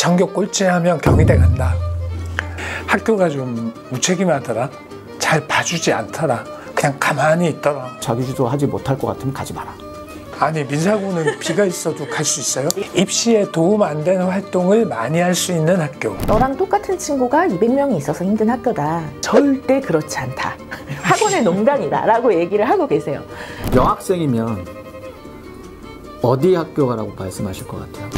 전교 꼴찌하면 경희대 간다. 학교가 좀 무책임하더라. 잘 봐주지 않더라. 그냥 가만히 있더라. 자기주도 하지 못할 것 같으면 가지 마라. 아니, 민사고는 비가 있어도 갈 수 있어요? 입시에 도움 안 되는 활동을 많이 할 수 있는 학교. 너랑 똑같은 친구가 200명이 있어서 힘든 학교다. 절대 그렇지 않다. 학원의 농단이다 라고 얘기를 하고 계세요. 여학생이면 어디 학교 가라고 말씀하실 것 같아요?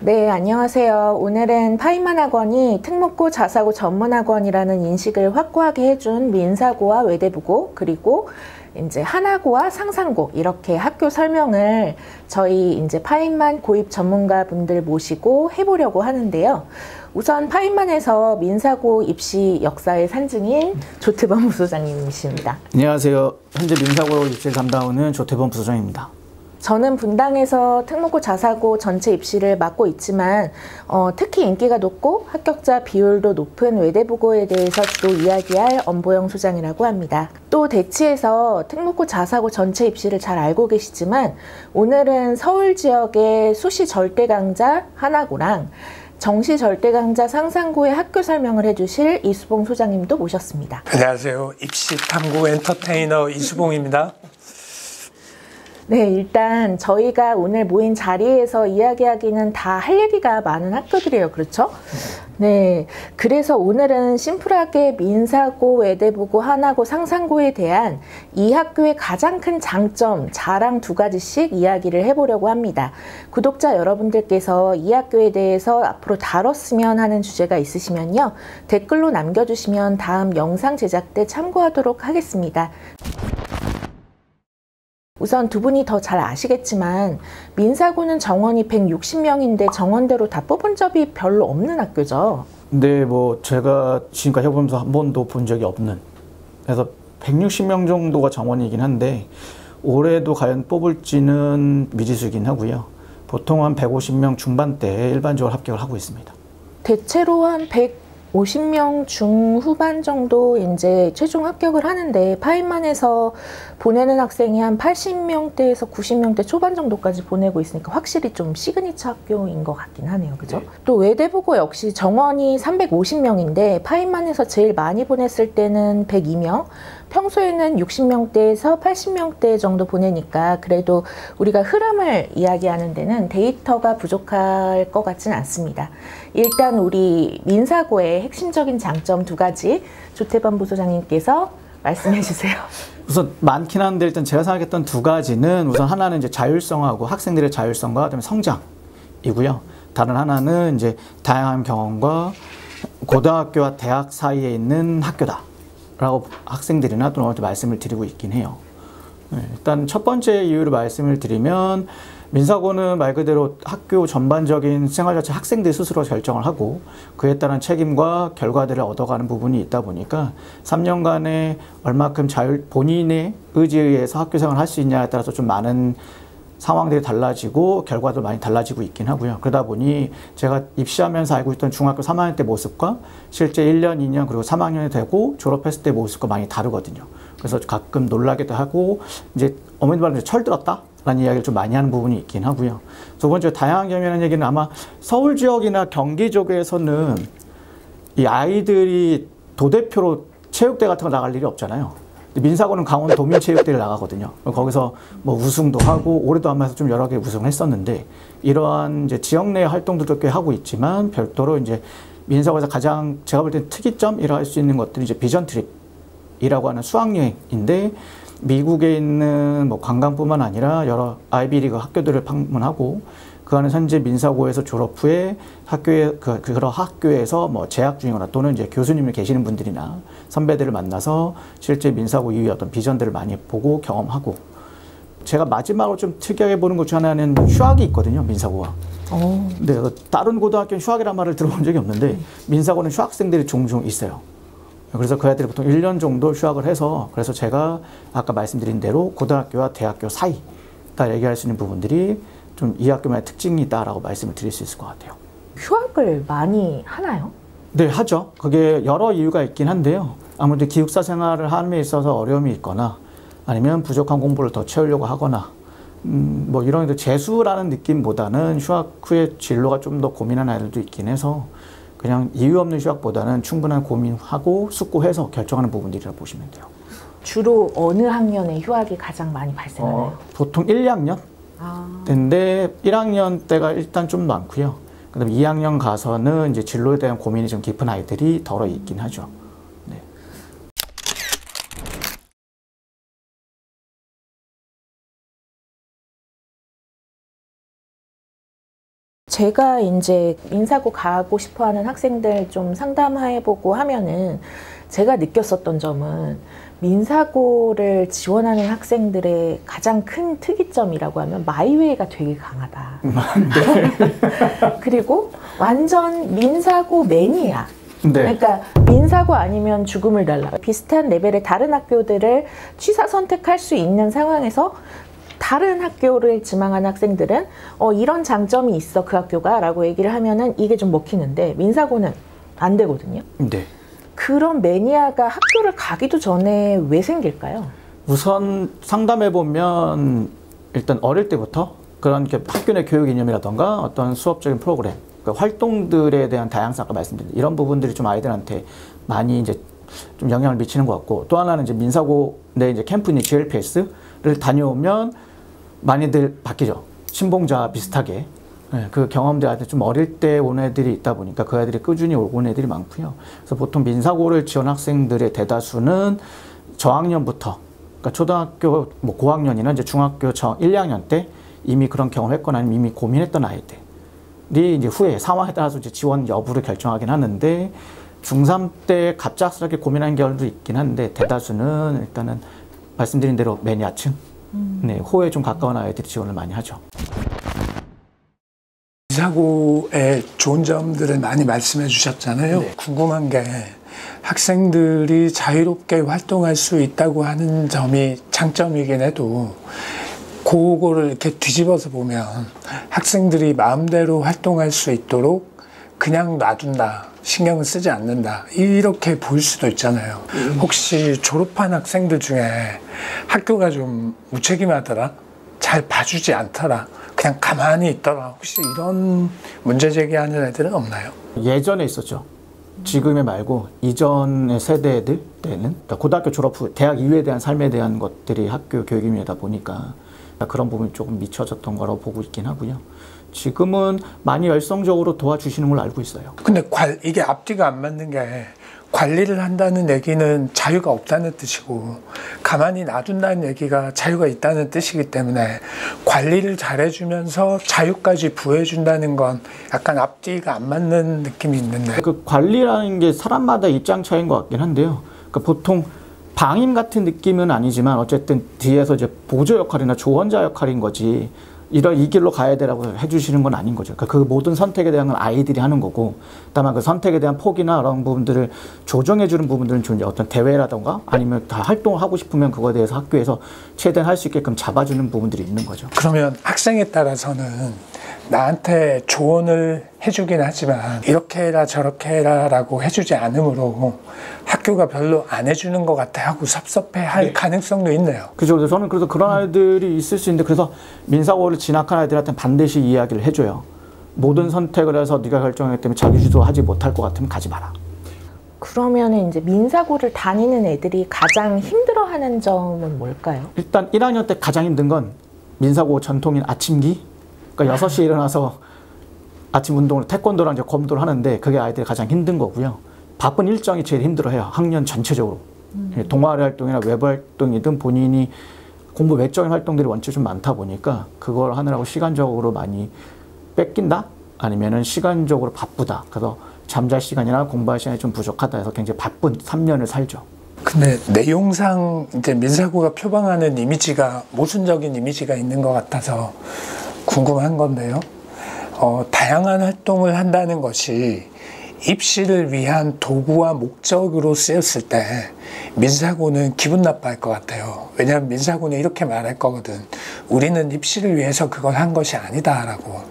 네, 안녕하세요. 오늘은 파인만 학원이 특목고 자사고 전문학원이라는 인식을 확고하게 해준 민사고와 외대부고, 그리고 이제 하나고와 상산고 이렇게 학교 설명을 저희 이제 파인만 고입 전문가분들 모시고 해보려고 하는데요. 우선 파인만에서 민사고 입시 역사의 산증인 조태범 부소장님이십니다. 안녕하세요. 현재 민사고 입시를 담당하는 조태범 부소장입니다. 저는 분당에서 특목고 자사고 전체 입시를 맡고 있지만 특히 인기가 높고 합격자 비율도 높은 외대부고에 대해서 주로 이야기할 엄보영 소장이라고 합니다. 또 대치에서 특목고 자사고 전체 입시를 잘 알고 계시지만 오늘은 서울 지역의 수시 절대강자 하나고랑 정시 절대강자 상산고의 학교 설명을 해주실 이수봉 소장님도 모셨습니다. 안녕하세요. 입시 탐구 엔터테이너 이수봉입니다. 네, 일단 저희가 오늘 모인 자리에서 이야기하기는 다 할 얘기가 많은 학교들이에요. 그렇죠? 네, 그래서 오늘은 심플하게 민사고, 외대부고, 하나고, 상산고에 대한 이 학교의 가장 큰 장점, 자랑 두 가지씩 이야기를 해보려고 합니다. 구독자 여러분들께서 이 학교에 대해서 앞으로 다뤘으면 하는 주제가 있으시면요, 댓글로 남겨주시면 다음 영상 제작 때 참고하도록 하겠습니다. 우선 두 분이 더 잘 아시겠지만 민사고는 정원이 160명인데 정원대로 다 뽑은 적이 별로 없는 학교죠. 근데 뭐 제가 지금까지 해보면서 한 번도 본 적이 없는, 그래서 160명 정도가 정원이긴 한데 올해도 과연 뽑을지는 미지수이긴 하고요. 보통 한 150명 중반대에 일반적으로 합격을 하고 있습니다. 대체로 한 150명 중후반 정도 이제 최종 합격을 하는데 파인만에서 보내는 학생이 한 80명대에서 90명대 초반 정도까지 보내고 있으니까 확실히 좀 시그니처 학교인 것 같긴 하네요. 그죠? 네. 또 외대부고 역시 정원이 350명인데 파인만에서 제일 많이 보냈을 때는 102명, 평소에는 60명대에서 80명대 정도 보내니까 그래도 우리가 흐름을 이야기하는 데는 데이터가 부족할 것 같지는 않습니다. 일단 우리 민사고의 핵심적인 장점 두 가지 조태범 부소장님께서 말씀해 주세요. 우선 많긴 한데 일단 제가 생각했던 두 가지는, 우선 하나는 이제 자율성하고 학생들의 자율성과 그다음에 성장이고요. 다른 하나는 이제 다양한 경험과 고등학교와 대학 사이에 있는 학교다 라고 학생들이나 또는 말씀을 드리고 있긴 해요. 일단 첫 번째 이유를 말씀을 드리면, 민사고는 말 그대로 학교 전반적인 생활 자체 학생들이 스스로 결정을 하고 그에 따른 책임과 결과들을 얻어가는 부분이 있다 보니까 3년간에 얼마큼 본인의 의지에 의해서 학교 생활을 할 수 있냐에 따라서 좀 많은 상황들이 달라지고 결과도 많이 달라지고 있긴 하고요. 그러다 보니 제가 입시하면서 알고 있던 중학교 3학년 때 모습과 실제 1년, 2년 그리고 3학년이 되고 졸업했을 때 모습과 많이 다르거든요. 그래서 가끔 놀라기도 하고 이제 어머니 말로 철들었다 라는 이야기를 좀 많이 하는 부분이 있긴 하고요. 두 번째, 다양한 경험이라는 얘기는 아마 서울 지역이나 경기 지역에서는 이 아이들이 도대표로 체육대 같은 거 나갈 일이 없잖아요. 민사고는 강원 도민체육대회를 나가거든요. 거기서 뭐 우승도 하고 올해도 아마 좀 여러 개 우승을 했었는데, 이러한 이제 지역 내 활동들도 꽤 하고 있지만 별도로 이제 민사고에서 가장 제가 볼 때 특이점이라 할 수 있는 것들이 이제 비전 트립이라고 하는 수학여행인데, 미국에 있는 뭐 관광뿐만 아니라 여러 아이비리그 학교들을 방문하고 그 안에 현재 민사고에서 졸업 후에 학교에 그런 학교에서 뭐 재학 중이거나 또는 이제 교수님이 계시는 분들이나 선배들을 만나서 실제 민사고 이후의 어떤 비전들을 많이 보고 경험하고, 제가 마지막으로 좀 특이하게 보는 것 중 하나는 휴학이 있거든요, 민사고가. 근데 다른 고등학교는 휴학이란 말을 들어본 적이 없는데 민사고는 휴학생들이 종종 있어요. 그래서 그 아이들이 보통 1년 정도 휴학을 해서, 그래서 제가 아까 말씀드린 대로 고등학교와 대학교 사이 다 얘기할 수 있는 부분들이 좀 이 학교만의 특징이 있다라고 말씀을 드릴 수 있을 것 같아요. 휴학을 많이 하나요? 네, 하죠. 그게 여러 이유가 있긴 한데요. 아무래도 기숙사 생활을 함에 있어서 어려움이 있거나 아니면 부족한 공부를 더 채우려고 하거나 뭐 이런 재수라는 느낌보다는 휴학 후에 진로가 좀 더 고민한 아이들도 있긴 해서 그냥 이유 없는 휴학보다는 충분한 고민하고 숙고해서 결정하는 부분들이라 보시면 돼요. 주로 어느 학년에 휴학이 가장 많이 발생하나요? 보통 1, 2학년? 근데 1학년 때가 일단 좀 많고요. 그다음에 2학년 가서는 이제 진로에 대한 고민이 좀 깊은 아이들이 덜어 있긴 하죠. 네. 제가 이제 민사고 가고 싶어 하는 학생들 좀 상담해보고 하면은 제가 느꼈었던 점은 민사고를 지원하는 학생들의 가장 큰 특이점이라고 하면 마이웨이가 되게 강하다. 그리고 완전 민사고 매니아. 네. 그러니까 민사고 아니면 죽음을 달라. 비슷한 레벨의 다른 학교들을 취사 선택할 수 있는 상황에서 다른 학교를 지망한 학생들은 이런 장점이 있어 그 학교가 라고 얘기를 하면은 이게 좀 먹히는데 민사고는 안 되거든요. 네. 그런 매니아가 학교를 가기도 전에 왜 생길까요? 우선 상담해보면 일단 어릴 때부터 그런 학교 내 교육 이념이라던가 어떤 수업적인 프로그램, 그러니까 활동들에 대한 다양성, 아까 말씀드린 이런 부분들이 좀 아이들한테 많이 이제 좀 영향을 미치는 것 같고, 또 하나는 이제 민사고 내 이제 캠프니 GLPS를 다녀오면 많이들 바뀌죠. 신봉자 비슷하게. 네, 그 경험들한테 좀 어릴 때 온 애들이 있다 보니까 그 애들이 꾸준히 오고 온 애들이 많고요. 그래서 보통 민사고를 지원 학생들의 대다수는 저학년부터, 그러니까 초등학교 뭐 고학년이나 이제 중학교 1, 2학년 때 이미 그런 경험을 했거나 아니면 이미 고민했던 아이들이 이제 후에 상황에 따라서 이제 지원 여부를 결정하긴 하는데, 중3 때 갑작스럽게 고민하는 경우도 있긴 한데 대다수는 일단은 말씀드린 대로 매니아층, 네, 호에 좀 가까운 아이들이 지원을 많이 하죠. 민사고의 좋은 점들을 많이 말씀해 주셨잖아요. 네. 궁금한 게 학생들이 자유롭게 활동할 수 있다고 하는 점이 장점이긴 해도 그거를 이렇게 뒤집어서 보면 학생들이 마음대로 활동할 수 있도록 그냥 놔둔다, 신경을 쓰지 않는다, 이렇게 보일 수도 있잖아요. 혹시 졸업한 학생들 중에 학교가 좀 무책임하더라, 잘 봐주지 않더라, 그냥 가만히 있더라, 혹시 이런 문제 제기하는 애들은 없나요? 예전에 있었죠. 지금의 말고 이전의 세대들 때는, 그러니까 고등학교 졸업 후 대학 이후에 대한 삶에 대한 것들이 학교 교육임이다 보니까 그런 부분이 조금 미쳐졌던 거라고 보고 있긴 하고요. 지금은 많이 열성적으로 도와주시는 걸로 알고 있어요. 근데 이게 앞뒤가 안 맞는 게, 관리를 한다는 얘기는 자유가 없다는 뜻이고 가만히 놔둔다는 얘기가 자유가 있다는 뜻이기 때문에 관리를 잘해주면서 자유까지 부여해준다는 건 약간 앞뒤가 안 맞는 느낌이 있는데, 그 관리라는 게 사람마다 입장 차이인 것 같긴 한데요. 그러니까 보통 방임 같은 느낌은 아니지만 어쨌든 뒤에서 이제 보조 역할이나 조언자 역할인 거지, 이 길로 가야 되라고 해주시는 건 아닌 거죠. 그러니까 그 모든 선택에 대한 건 아이들이 하는 거고, 다만 그 선택에 대한 폭이나 그런 부분들을 조정해주는 부분들은 좀 어떤 대회라던가 아니면 다 활동을 하고 싶으면 그거에 대해서 학교에서 최대한 할 수 있게끔 잡아주는 부분들이 있는 거죠. 그러면 학생에 따라서는 나한테 조언을 해주긴 하지만 이렇게 해라 저렇게 해라 라고 해주지 않으므로 학교가 별로 안 해주는 것 같아 하고 섭섭해할 네. 가능성도 있네요. 그죠. 그래서 저는 그래서 그런 아이들이 있을 수 있는데, 그래서 민사고를 진학한 아이들한테는 반드시 이야기를 해줘요. 모든 선택을 해서 네가 결정하기 때문에 자기주도하지 못할 것 같으면 가지 마라. 그러면 이제 민사고를 다니는 애들이 가장 힘들어하는 점은 뭘까요? 일단 1학년 때 가장 힘든 건 민사고 전통인 아침기. 그러니까 6시에 일어나서 아침 운동을 태권도랑 이제 검도를 하는데 그게 아이들이 가장 힘든 거고요. 바쁜 일정이 제일 힘들어해요. 학년 전체적으로. 동아리 활동이나 외부 활동이든 본인이 공부 외적인 활동들이 원체 좀 많다 보니까 그걸 하느라고 시간적으로 많이 뺏긴다? 아니면은 시간적으로 바쁘다. 그래서 잠잘 시간이나 공부할 시간이 좀 부족하다 해서 굉장히 바쁜 3년을 살죠. 근데 내용상 이제 민사고가 표방하는 이미지가 모순적인 이미지가 있는 것 같아서 궁금한 건데요. 다양한 활동을 한다는 것이 입시를 위한 도구와 목적으로 쓰였을 때 민사고는 기분 나빠할 것 같아요. 왜냐하면 민사고는 이렇게 말할 거거든. 우리는 입시를 위해서 그걸 한 것이 아니다라고.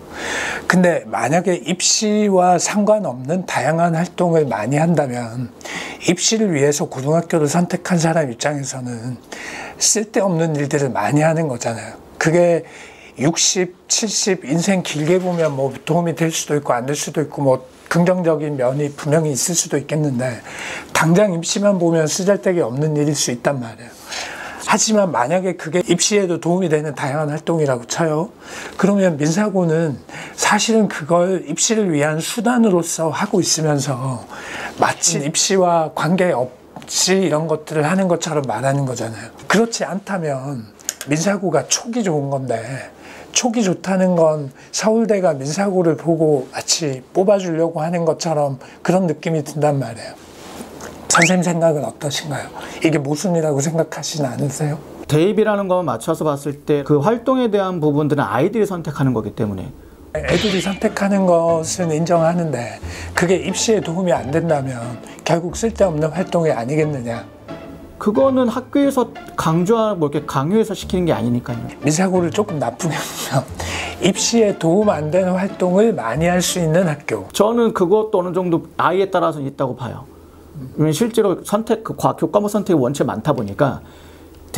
근데 만약에 입시와 상관없는 다양한 활동을 많이 한다면 입시를 위해서 고등학교를 선택한 사람 입장에서는 쓸데없는 일들을 많이 하는 거잖아요. 그게 60, 70 인생 길게 보면 뭐 도움이 될 수도 있고 안 될 수도 있고 뭐 긍정적인 면이 분명히 있을 수도 있겠는데 당장 입시만 보면 쓰잘데기 없는 일일 수 있단 말이에요. 하지만 만약에 그게 입시에도 도움이 되는 다양한 활동이라고 쳐요. 그러면 민사고는 사실은 그걸 입시를 위한 수단으로서 하고 있으면서 마치 입시와 관계없이 이런 것들을 하는 것처럼 말하는 거잖아요. 그렇지 않다면 민사고가 촉이 좋은 건데 촉이 좋다는 건 서울대가 민사고를 보고 마치 뽑아주려고 하는 것처럼 그런 느낌이 든단 말이에요. 선생님 생각은 어떠신가요? 이게 모순이라고 생각하시진 않으세요? 대입이라는 거 맞춰서 봤을 때 그 활동에 대한 부분들은 아이들이 선택하는 거기 때문에 애들이 선택하는 것은 인정하는데 그게 입시에 도움이 안 된다면 결국 쓸데없는 활동이 아니겠느냐. 그거는 학교에서 강조하고 뭐 이렇게 강요해서 시키는 게 아니니까요. 민사고를 조금 나쁘게 보면 입시에 도움 안 되는 활동을 많이 할 수 있는 학교. 저는 그것도 어느 정도 아이에 따라서 있다고 봐요. 왜냐면 실제로 선택, 교과목 선택이 원체 많다 보니까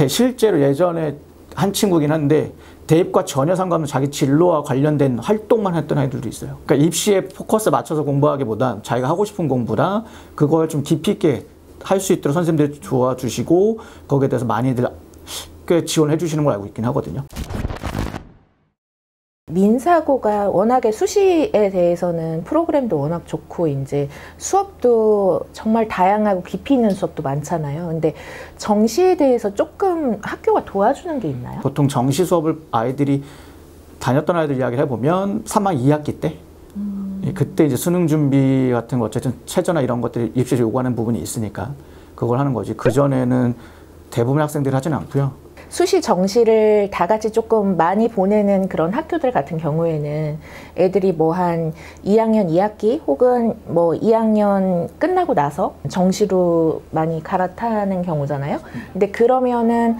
실제로 예전에 한 친구긴 한데 대입과 전혀 상관없는 자기 진로와 관련된 활동만 했던 아이들도 있어요. 그러니까 입시에 포커스 맞춰서 공부하기보단 자기가 하고 싶은 공부라 그걸 좀 깊이 있게 할 수 있도록 선생님들이 도와주시고 거기에 대해서 많이들 꽤 지원해 주시는 걸 알고 있긴 하거든요. 민사고가 워낙에 수시에 대해서는 프로그램도 워낙 좋고 이제 수업도 정말 다양하고 깊이 있는 수업도 많잖아요. 근데 정시에 대해서 조금 학교가 도와주는 게 있나요? 보통 정시 수업을 아이들이 다녔던 아이들 이야기를 해보면 3학 2학기 때 그때 이제 수능 준비 같은 거 어쨌든 최저나 이런 것들이 입시에 요구하는 부분이 있으니까 그걸 하는 거지. 그전에는 대부분 학생들이 하진 않고요. 수시 정시를 다 같이 조금 많이 보내는 그런 학교들 같은 경우에는 애들이 뭐 한 2학년 2학기 혹은 뭐 2학년 끝나고 나서 정시로 많이 갈아타는 경우잖아요. 근데 그러면은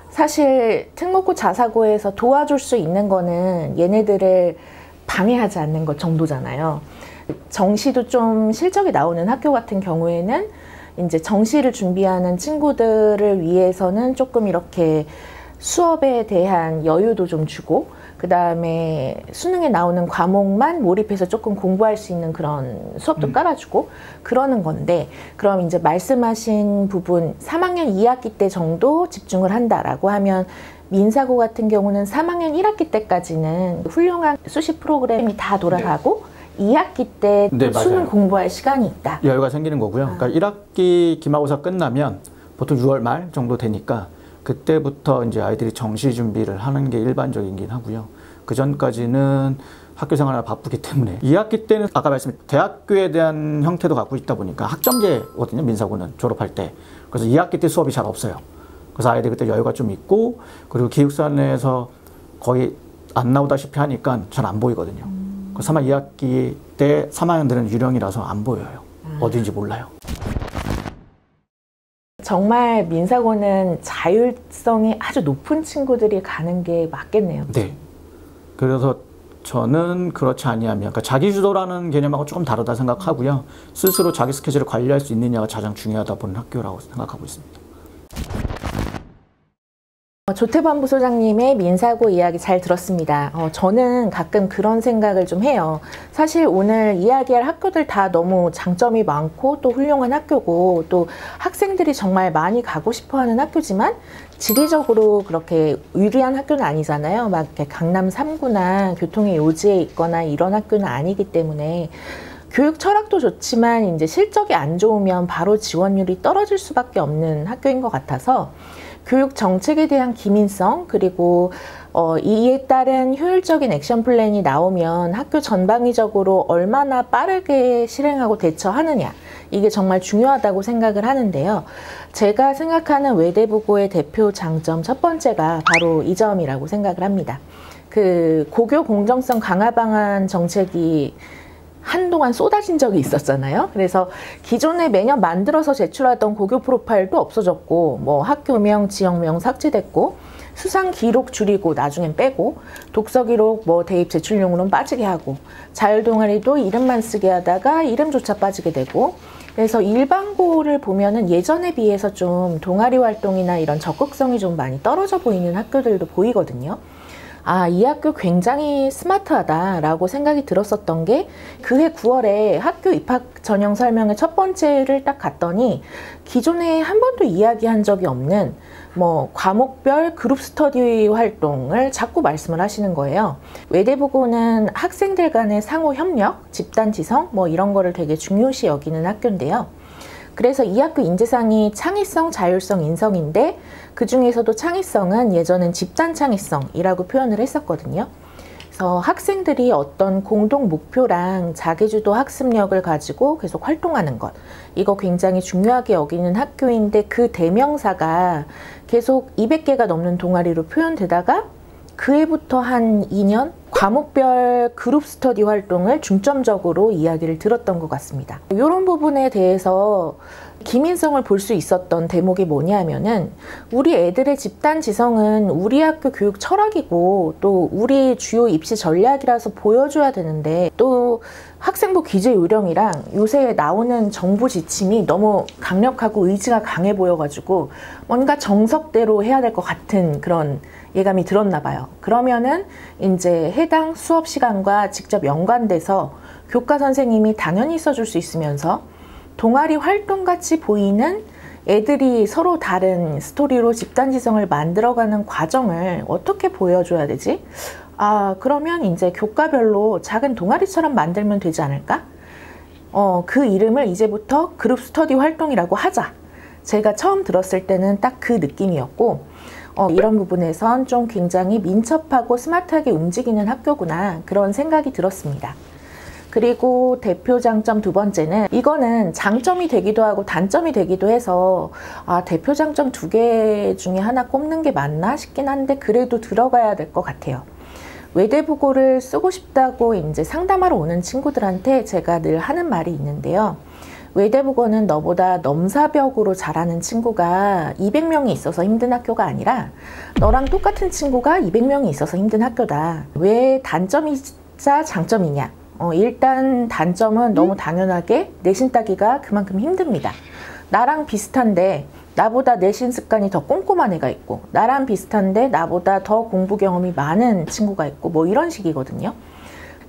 사실 특목고 자사고에서 도와줄 수 있는 거는 얘네들을 방해하지 않는 것 정도잖아요. 정시도 좀 실적이 나오는 학교 같은 경우에는 이제 정시를 준비하는 친구들을 위해서는 조금 이렇게 수업에 대한 여유도 좀 주고 그 다음에 수능에 나오는 과목만 몰입해서 조금 공부할 수 있는 그런 수업도 깔아주고 그러는 건데 그럼 이제 말씀하신 부분 3학년 2학기 때 정도 집중을 한다라고 하면 민사고 같은 경우는 3학년 1학기 때까지는 훌륭한 수시 프로그램이 다 돌아가고 2학기 때 수능 공부할 시간이 있다. 여유가 생기는 거고요. 그러니까 1학기 기말고사 끝나면 보통 6월 말 정도 되니까 그때부터 이제 아이들이 정시 준비를 하는 게 일반적이긴 하고요. 그 전까지는 학교 생활을 바쁘기 때문에 2학기 때는 아까 말씀드린 대학교에 대한 형태도 갖고 있다 보니까 학점제거든요. 민사고는 졸업할 때. 그래서 2학기 때 수업이 잘 없어요. 그래서 아이들이 그때 여유가 좀 있고 그리고 기숙사내에서 거의 안 나오다시피 하니까 잘 안 보이거든요. 3학 2학기 때 3학년들은 유령이라서 안 보여요. 어딘지 몰라요. 정말 민사고는 자율성이 아주 높은 친구들이 가는 게 맞겠네요. 네. 그래서 저는 그렇지 아니하면 그러니까 자기주도라는 개념하고 조금 다르다 생각하고요. 스스로 자기 스케줄을 관리할 수 있느냐가 가장 중요하다 보는 학교라고 생각하고 있습니다. 조태범 부소장님의 민사고 이야기 잘 들었습니다. 저는 가끔 그런 생각을 좀 해요. 사실 오늘 이야기할 학교들 다 너무 장점이 많고 또 훌륭한 학교고 또 학생들이 정말 많이 가고 싶어하는 학교지만 지리적으로 그렇게 유리한 학교는 아니잖아요. 막 이렇게 강남 3구나 교통의 요지에 있거나 이런 학교는 아니기 때문에 교육 철학도 좋지만 이제 실적이 안 좋으면 바로 지원율이 떨어질 수밖에 없는 학교인 것 같아서 교육 정책에 대한 기민성 그리고 이에 따른 효율적인 액션 플랜이 나오면 학교 전방위적으로 얼마나 빠르게 실행하고 대처하느냐 이게 정말 중요하다고 생각을 하는데요. 제가 생각하는 외대부고의 대표 장점 첫 번째가 바로 이 점이라고 생각을 합니다. 그 고교 공정성 강화 방안 정책이 한동안 쏟아진 적이 있었잖아요. 그래서 기존에 매년 만들어서 제출하던 고교 프로파일도 없어졌고 뭐 학교명, 지역명 삭제됐고 수상 기록 줄이고 나중엔 빼고 독서 기록 뭐 대입 제출용으로는 빠지게 하고 자율 동아리도 이름만 쓰게 하다가 이름조차 빠지게 되고 그래서 일반고를 보면은 예전에 비해서 좀 동아리 활동이나 이런 적극성이 좀 많이 떨어져 보이는 학교들도 보이거든요. 이 학교 굉장히 스마트하다라고 생각이 들었었던 게 그해 9월에 학교 입학 전형 설명회 첫 번째를 딱 갔더니 기존에 한 번도 이야기한 적이 없는 과목별 그룹 스터디 활동을 자꾸 말씀을 하시는 거예요. 외대부고는 학생들 간의 상호 협력, 집단 지성 이런 거를 되게 중요시 여기는 학교인데요. 그래서 이 학교 인재상이 창의성, 자율성, 인성인데 그 중에서도 창의성은 예전엔 집단 창의성이라고 표현을 했었거든요. 그래서 학생들이 어떤 공동 목표랑 자기주도 학습력을 가지고 계속 활동하는 것, 이거 굉장히 중요하게 여기는 학교인데 그 대명사가 계속 200개가 넘는 동아리로 표현되다가 그 해부터 한 2년 과목별 그룹 스터디 활동을 중점적으로 이야기를 들었던 것 같습니다. 이런 부분에 대해서 기민성을 볼 수 있었던 대목이 뭐냐면은 우리 애들의 집단 지성은 우리 학교 교육 철학이고 또 우리 주요 입시 전략이라서 보여줘야 되는데 또 학생부 기재 요령이랑 요새 나오는 정부 지침이 너무 강력하고 의지가 강해 보여가지고 뭔가 정석대로 해야 될 것 같은 그런 예감이 들었나 봐요. 그러면은 이제 해당 수업 시간과 직접 연관돼서 교과 선생님이 당연히 써줄 수 있으면서 동아리 활동같이 보이는 애들이 서로 다른 스토리로 집단지성을 만들어가는 과정을 어떻게 보여줘야 되지? 그러면 이제 교과별로 작은 동아리처럼 만들면 되지 않을까? 그 이름을 이제부터 그룹 스터디 활동이라고 하자. 제가 처음 들었을 때는 딱 그 느낌이었고 이런 부분에선 좀 굉장히 민첩하고 스마트하게 움직이는 학교구나 그런 생각이 들었습니다. 그리고 대표 장점 두 번째는 이거는 장점이 되기도 하고 단점이 되기도 해서 대표 장점 2개 중에 하나 꼽는 게 맞나 싶긴 한데 그래도 들어가야 될 것 같아요. 외대부고를 쓰고 싶다고 이제 상담하러 오는 친구들한테 제가 늘 하는 말이 있는데요. 외대부고는 너보다 넘사벽으로 잘하는 친구가 200명이 있어서 힘든 학교가 아니라 너랑 똑같은 친구가 200명이 있어서 힘든 학교다. 왜 단점이자 장점이냐? 일단 단점은 너무 당연하게 내신 따기가 그만큼 힘듭니다. 나랑 비슷한데 나보다 내신 습관이 더 꼼꼼한 애가 있고 나랑 비슷한데 나보다 더 공부 경험이 많은 친구가 있고 이런 식이거든요.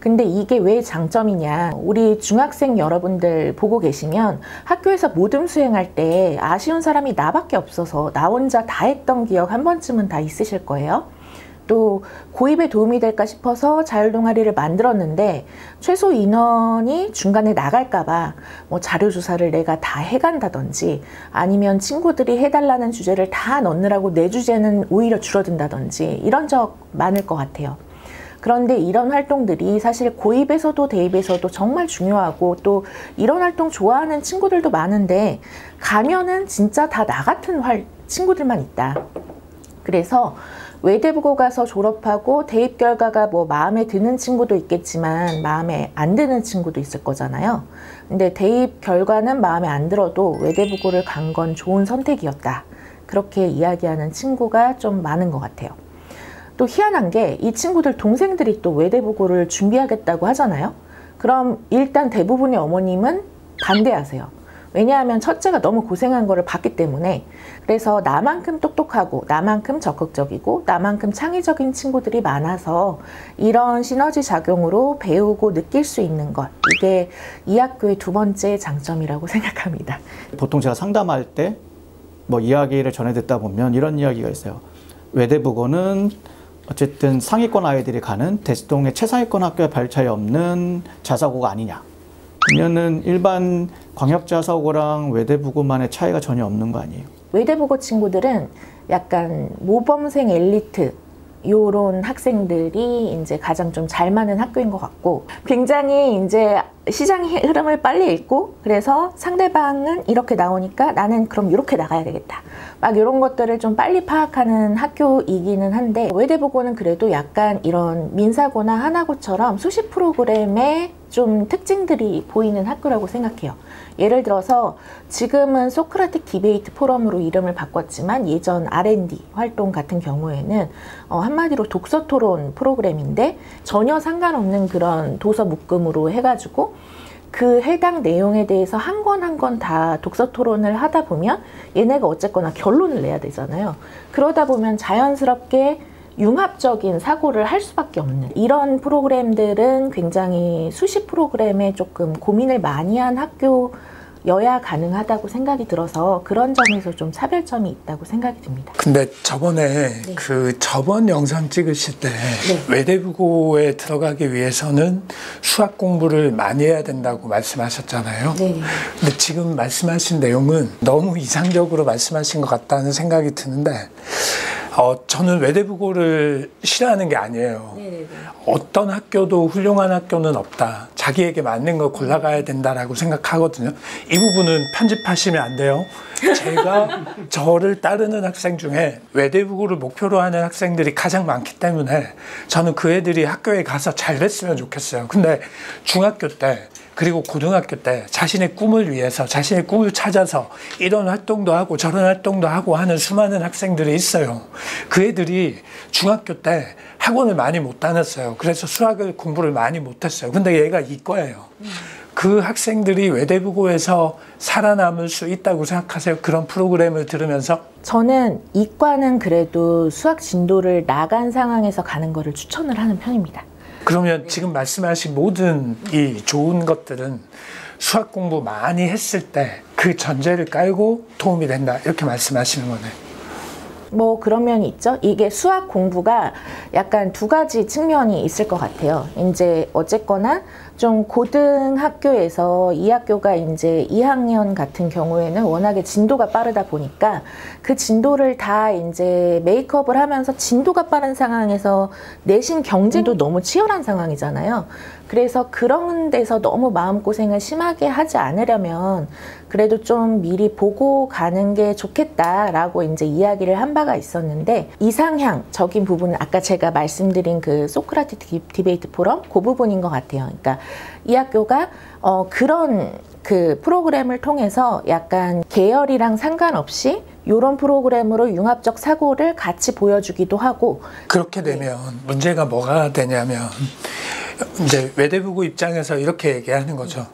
근데 이게 왜 장점이냐, 우리 중학생 여러분들 보고 계시면 학교에서 모든 수행할 때 아쉬운 사람이 나밖에 없어서 나 혼자 다 했던 기억 한 번쯤은 다 있으실 거예요. 또 고입에 도움이 될까 싶어서 자율동아리를 만들었는데 최소 인원이 중간에 나갈까봐 자료 조사를 내가 다 해간다든지 아니면 친구들이 해달라는 주제를 다 넣느라고 내 주제는 오히려 줄어든다든지 이런 적 많을 것 같아요. 그런데 이런 활동들이 사실 고입에서도 대입에서도 정말 중요하고 또 이런 활동 좋아하는 친구들도 많은데 가면은 진짜 다 나 같은 친구들만 있다. 그래서 외대부고 가서 졸업하고 대입 결과가 마음에 드는 친구도 있겠지만 마음에 안 드는 친구도 있을 거잖아요. 근데 대입 결과는 마음에 안 들어도 외대부고를 간 건 좋은 선택이었다. 그렇게 이야기하는 친구가 좀 많은 것 같아요. 또 희한한 게 이 친구들 동생들이 또 외대부고를 준비하겠다고 하잖아요. 그럼 일단 대부분의 어머님은 반대하세요. 왜냐하면 첫째가 너무 고생한 거를 봤기 때문에. 그래서 나만큼 똑똑하고 나만큼 적극적이고 나만큼 창의적인 친구들이 많아서 이런 시너지 작용으로 배우고 느낄 수 있는 것, 이게 이 학교의 두 번째 장점이라고 생각합니다. 보통 제가 상담할 때 이야기를 전해 듣다 보면 이런 이야기가 있어요. 외대부고는 어쨌든 상위권 아이들이 가는 대치동의 최상위권 학교에 별 차이 없는 자사고가 아니냐. 그러면은 일반 광역자사고랑 외대부고만의 차이가 전혀 없는 거 아니에요? 외대부고 친구들은 약간 모범생 엘리트 요런 학생들이 이제 가장 좀 잘 맞는 학교인 것 같고 굉장히 이제 시장의 흐름을 빨리 읽고 그래서 상대방은 이렇게 나오니까 나는 그럼 이렇게 나가야 되겠다. 막 이런 것들을 좀 빨리 파악하는 학교이기는 한데 외대부고는 그래도 약간 이런 민사고나 하나고처럼 수시 프로그램의 좀 특징들이 보이는 학교라고 생각해요. 예를 들어서 지금은 소크라틱 디베이트 포럼으로 이름을 바꿨지만 예전 R&D 활동 같은 경우에는 한마디로 독서 토론 프로그램인데 전혀 상관없는 그런 도서 묶음으로 해가지고 그 해당 내용에 대해서 한 권 한 권 다 독서 토론을 하다 보면 얘네가 어쨌거나 결론을 내야 되잖아요. 그러다 보면 자연스럽게 융합적인 사고를 할 수밖에 없는 이런 프로그램들은 굉장히 수시 프로그램에 조금 고민을 많이 한 학교여야 가능하다고 생각이 들어서 그런 점에서 좀 차별점이 있다고 생각이 듭니다. 근데 저번에 네. 그 저번 영상 찍으실 때 외대부고에 들어가기 위해서는 수학 공부를 많이 해야 된다고 말씀하셨잖아요. 네. 근데 지금 말씀하신 내용은 너무 이상적으로 말씀하신 것 같다는 생각이 드는데 저는 외대부고를 싫어하는 게 아니에요. 네네네. 어떤 학교도 훌륭한 학교는 없다. 자기에게 맞는 걸 골라가야 된다라고 생각하거든요. 이 부분은 편집하시면 안 돼요. 제가 저를 따르는 학생 중에 외대부고를 목표로 하는 학생들이 가장 많기 때문에 저는 그 애들이 학교에 가서 잘 됐으면 좋겠어요. 근데 중학교 때 그리고 고등학교 때 자신의 꿈을 위해서 자신의 꿈을 찾아서 이런 활동도 하고 저런 활동도 하고 하는 수많은 학생들이 있어요. 그 애들이 중학교 때 학원을 많이 못 다녔어요. 그래서 수학을 공부를 많이 못했어요. 근데 얘가 이과예요. 그 학생들이 외대부고에서 살아남을 수 있다고 생각하세요? 그런 프로그램을 들으면서? 저는 이과는 그래도 수학 진도를 나간 상황에서 가는 거를 추천을 하는 편입니다. 그러면 지금 말씀하신 모든 이 좋은 것들은 수학 공부 많이 했을 때 그 전제를 깔고 도움이 된다 이렇게 말씀하시는 거네요. 뭐 그런 면이 있죠. 이게 수학 공부가 약간 두 가지 측면이 있을 것 같아요. 이제 어쨌거나 좀 고등학교에서 이 학교가 이제 2학년 같은 경우에는 워낙에 진도가 빠르다 보니까 그 진도를 다 이제 메이크업을 하면서 진도가 빠른 상황에서 내신 경쟁도 너무 치열한 상황이잖아요. 그래서 그런 데서 너무 마음고생을 심하게 하지 않으려면 그래도 좀 미리 보고 가는 게 좋겠다라고 이제 이야기를 한 바가 있었는데 이상향적인 부분은 아까 제가 말씀드린 그 소크라티스 디베이트 포럼 그 부분인 것 같아요. 그러니까 이 학교가 그런 그 프로그램을 통해서 약간 계열이랑 상관없이 이런 프로그램으로 융합적 사고를 같이 보여주기도 하고 그렇게 되면 문제가 뭐가 되냐면 이제 외대부고 입장에서 이렇게 얘기하는 거죠.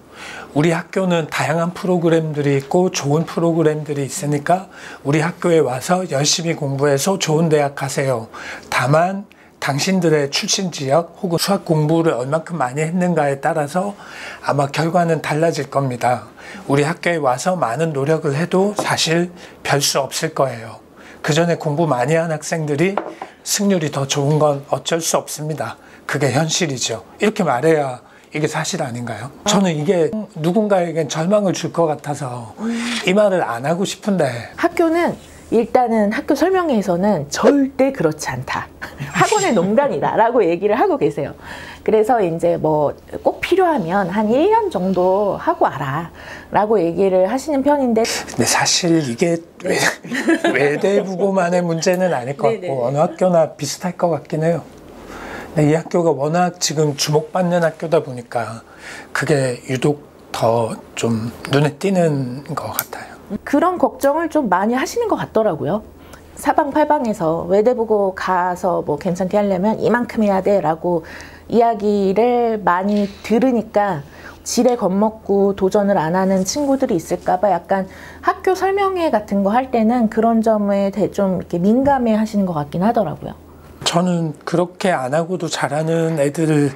우리 학교는 다양한 프로그램들이 있고 좋은 프로그램들이 있으니까 우리 학교에 와서 열심히 공부해서 좋은 대학 가세요. 다만 당신들의 출신 지역 혹은 수학 공부를 얼만큼 많이 했는가에 따라서 아마 결과는 달라질 겁니다. 우리 학교에 와서 많은 노력을 해도 사실 별 수 없을 거예요. 그 전에 공부 많이 한 학생들이 승률이 더 좋은 건 어쩔 수 없습니다. 그게 현실이죠. 이렇게 말해야 이게 사실 아닌가요? 저는 이게 누군가에겐 절망을 줄 것 같아서 이 말을 안 하고 싶은데 학교는 일단은 학교 설명회에서는 절대 그렇지 않다. 학원의 농단이다 라고 얘기를 하고 계세요. 그래서 이제 뭐 꼭 필요하면 한 1년 정도 하고 와라 라고 얘기를 하시는 편인데 근데 사실 이게 외대부고만의 문제는 아닐 것 같고 네네. 어느 학교나 비슷할 것 같긴 해요. 근데 이 학교가 워낙 지금 주목받는 학교다 보니까 그게 유독 더 좀 눈에 띄는 것 같아요. 그런 걱정을 좀 많이 하시는 것 같더라고요. 사방팔방에서 외대부고 가서 뭐 괜찮게 하려면 이만큼 해야 돼 라고 이야기를 많이 들으니까 지레 겁먹고 도전을 안 하는 친구들이 있을까 봐 약간 학교 설명회 같은 거 할 때는 그런 점에 좀 이렇게 민감해 하시는 것 같긴 하더라고요. 저는 그렇게 안 하고도 잘하는 애들을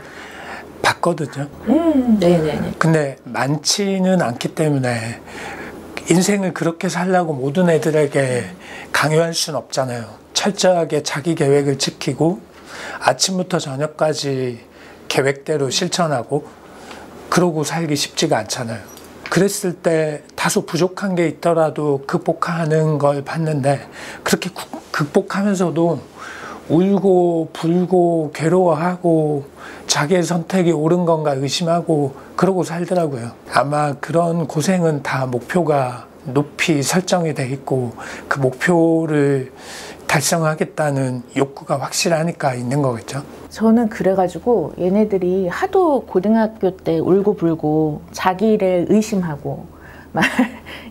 봤거든요. 네네네. 근데 많지는 않기 때문에 인생을 그렇게 살라고 모든 애들에게 강요할 수는 없잖아요. 철저하게 자기 계획을 지키고 아침부터 저녁까지 계획대로 실천하고 그러고 살기 쉽지가 않잖아요. 그랬을 때 다소 부족한 게 있더라도 극복하는 걸 봤는데 그렇게 극복하면서도 울고 불고 괴로워하고 자기의 선택이 옳은 건가 의심하고 그러고 살더라고요. 아마 그런 고생은 다 목표가 높이 설정이 돼 있고 그 목표를 달성하겠다는 욕구가 확실하니까 있는 거겠죠. 저는 그래가지고 얘네들이 하도 고등학교 때 울고 불고 자기를 의심하고 막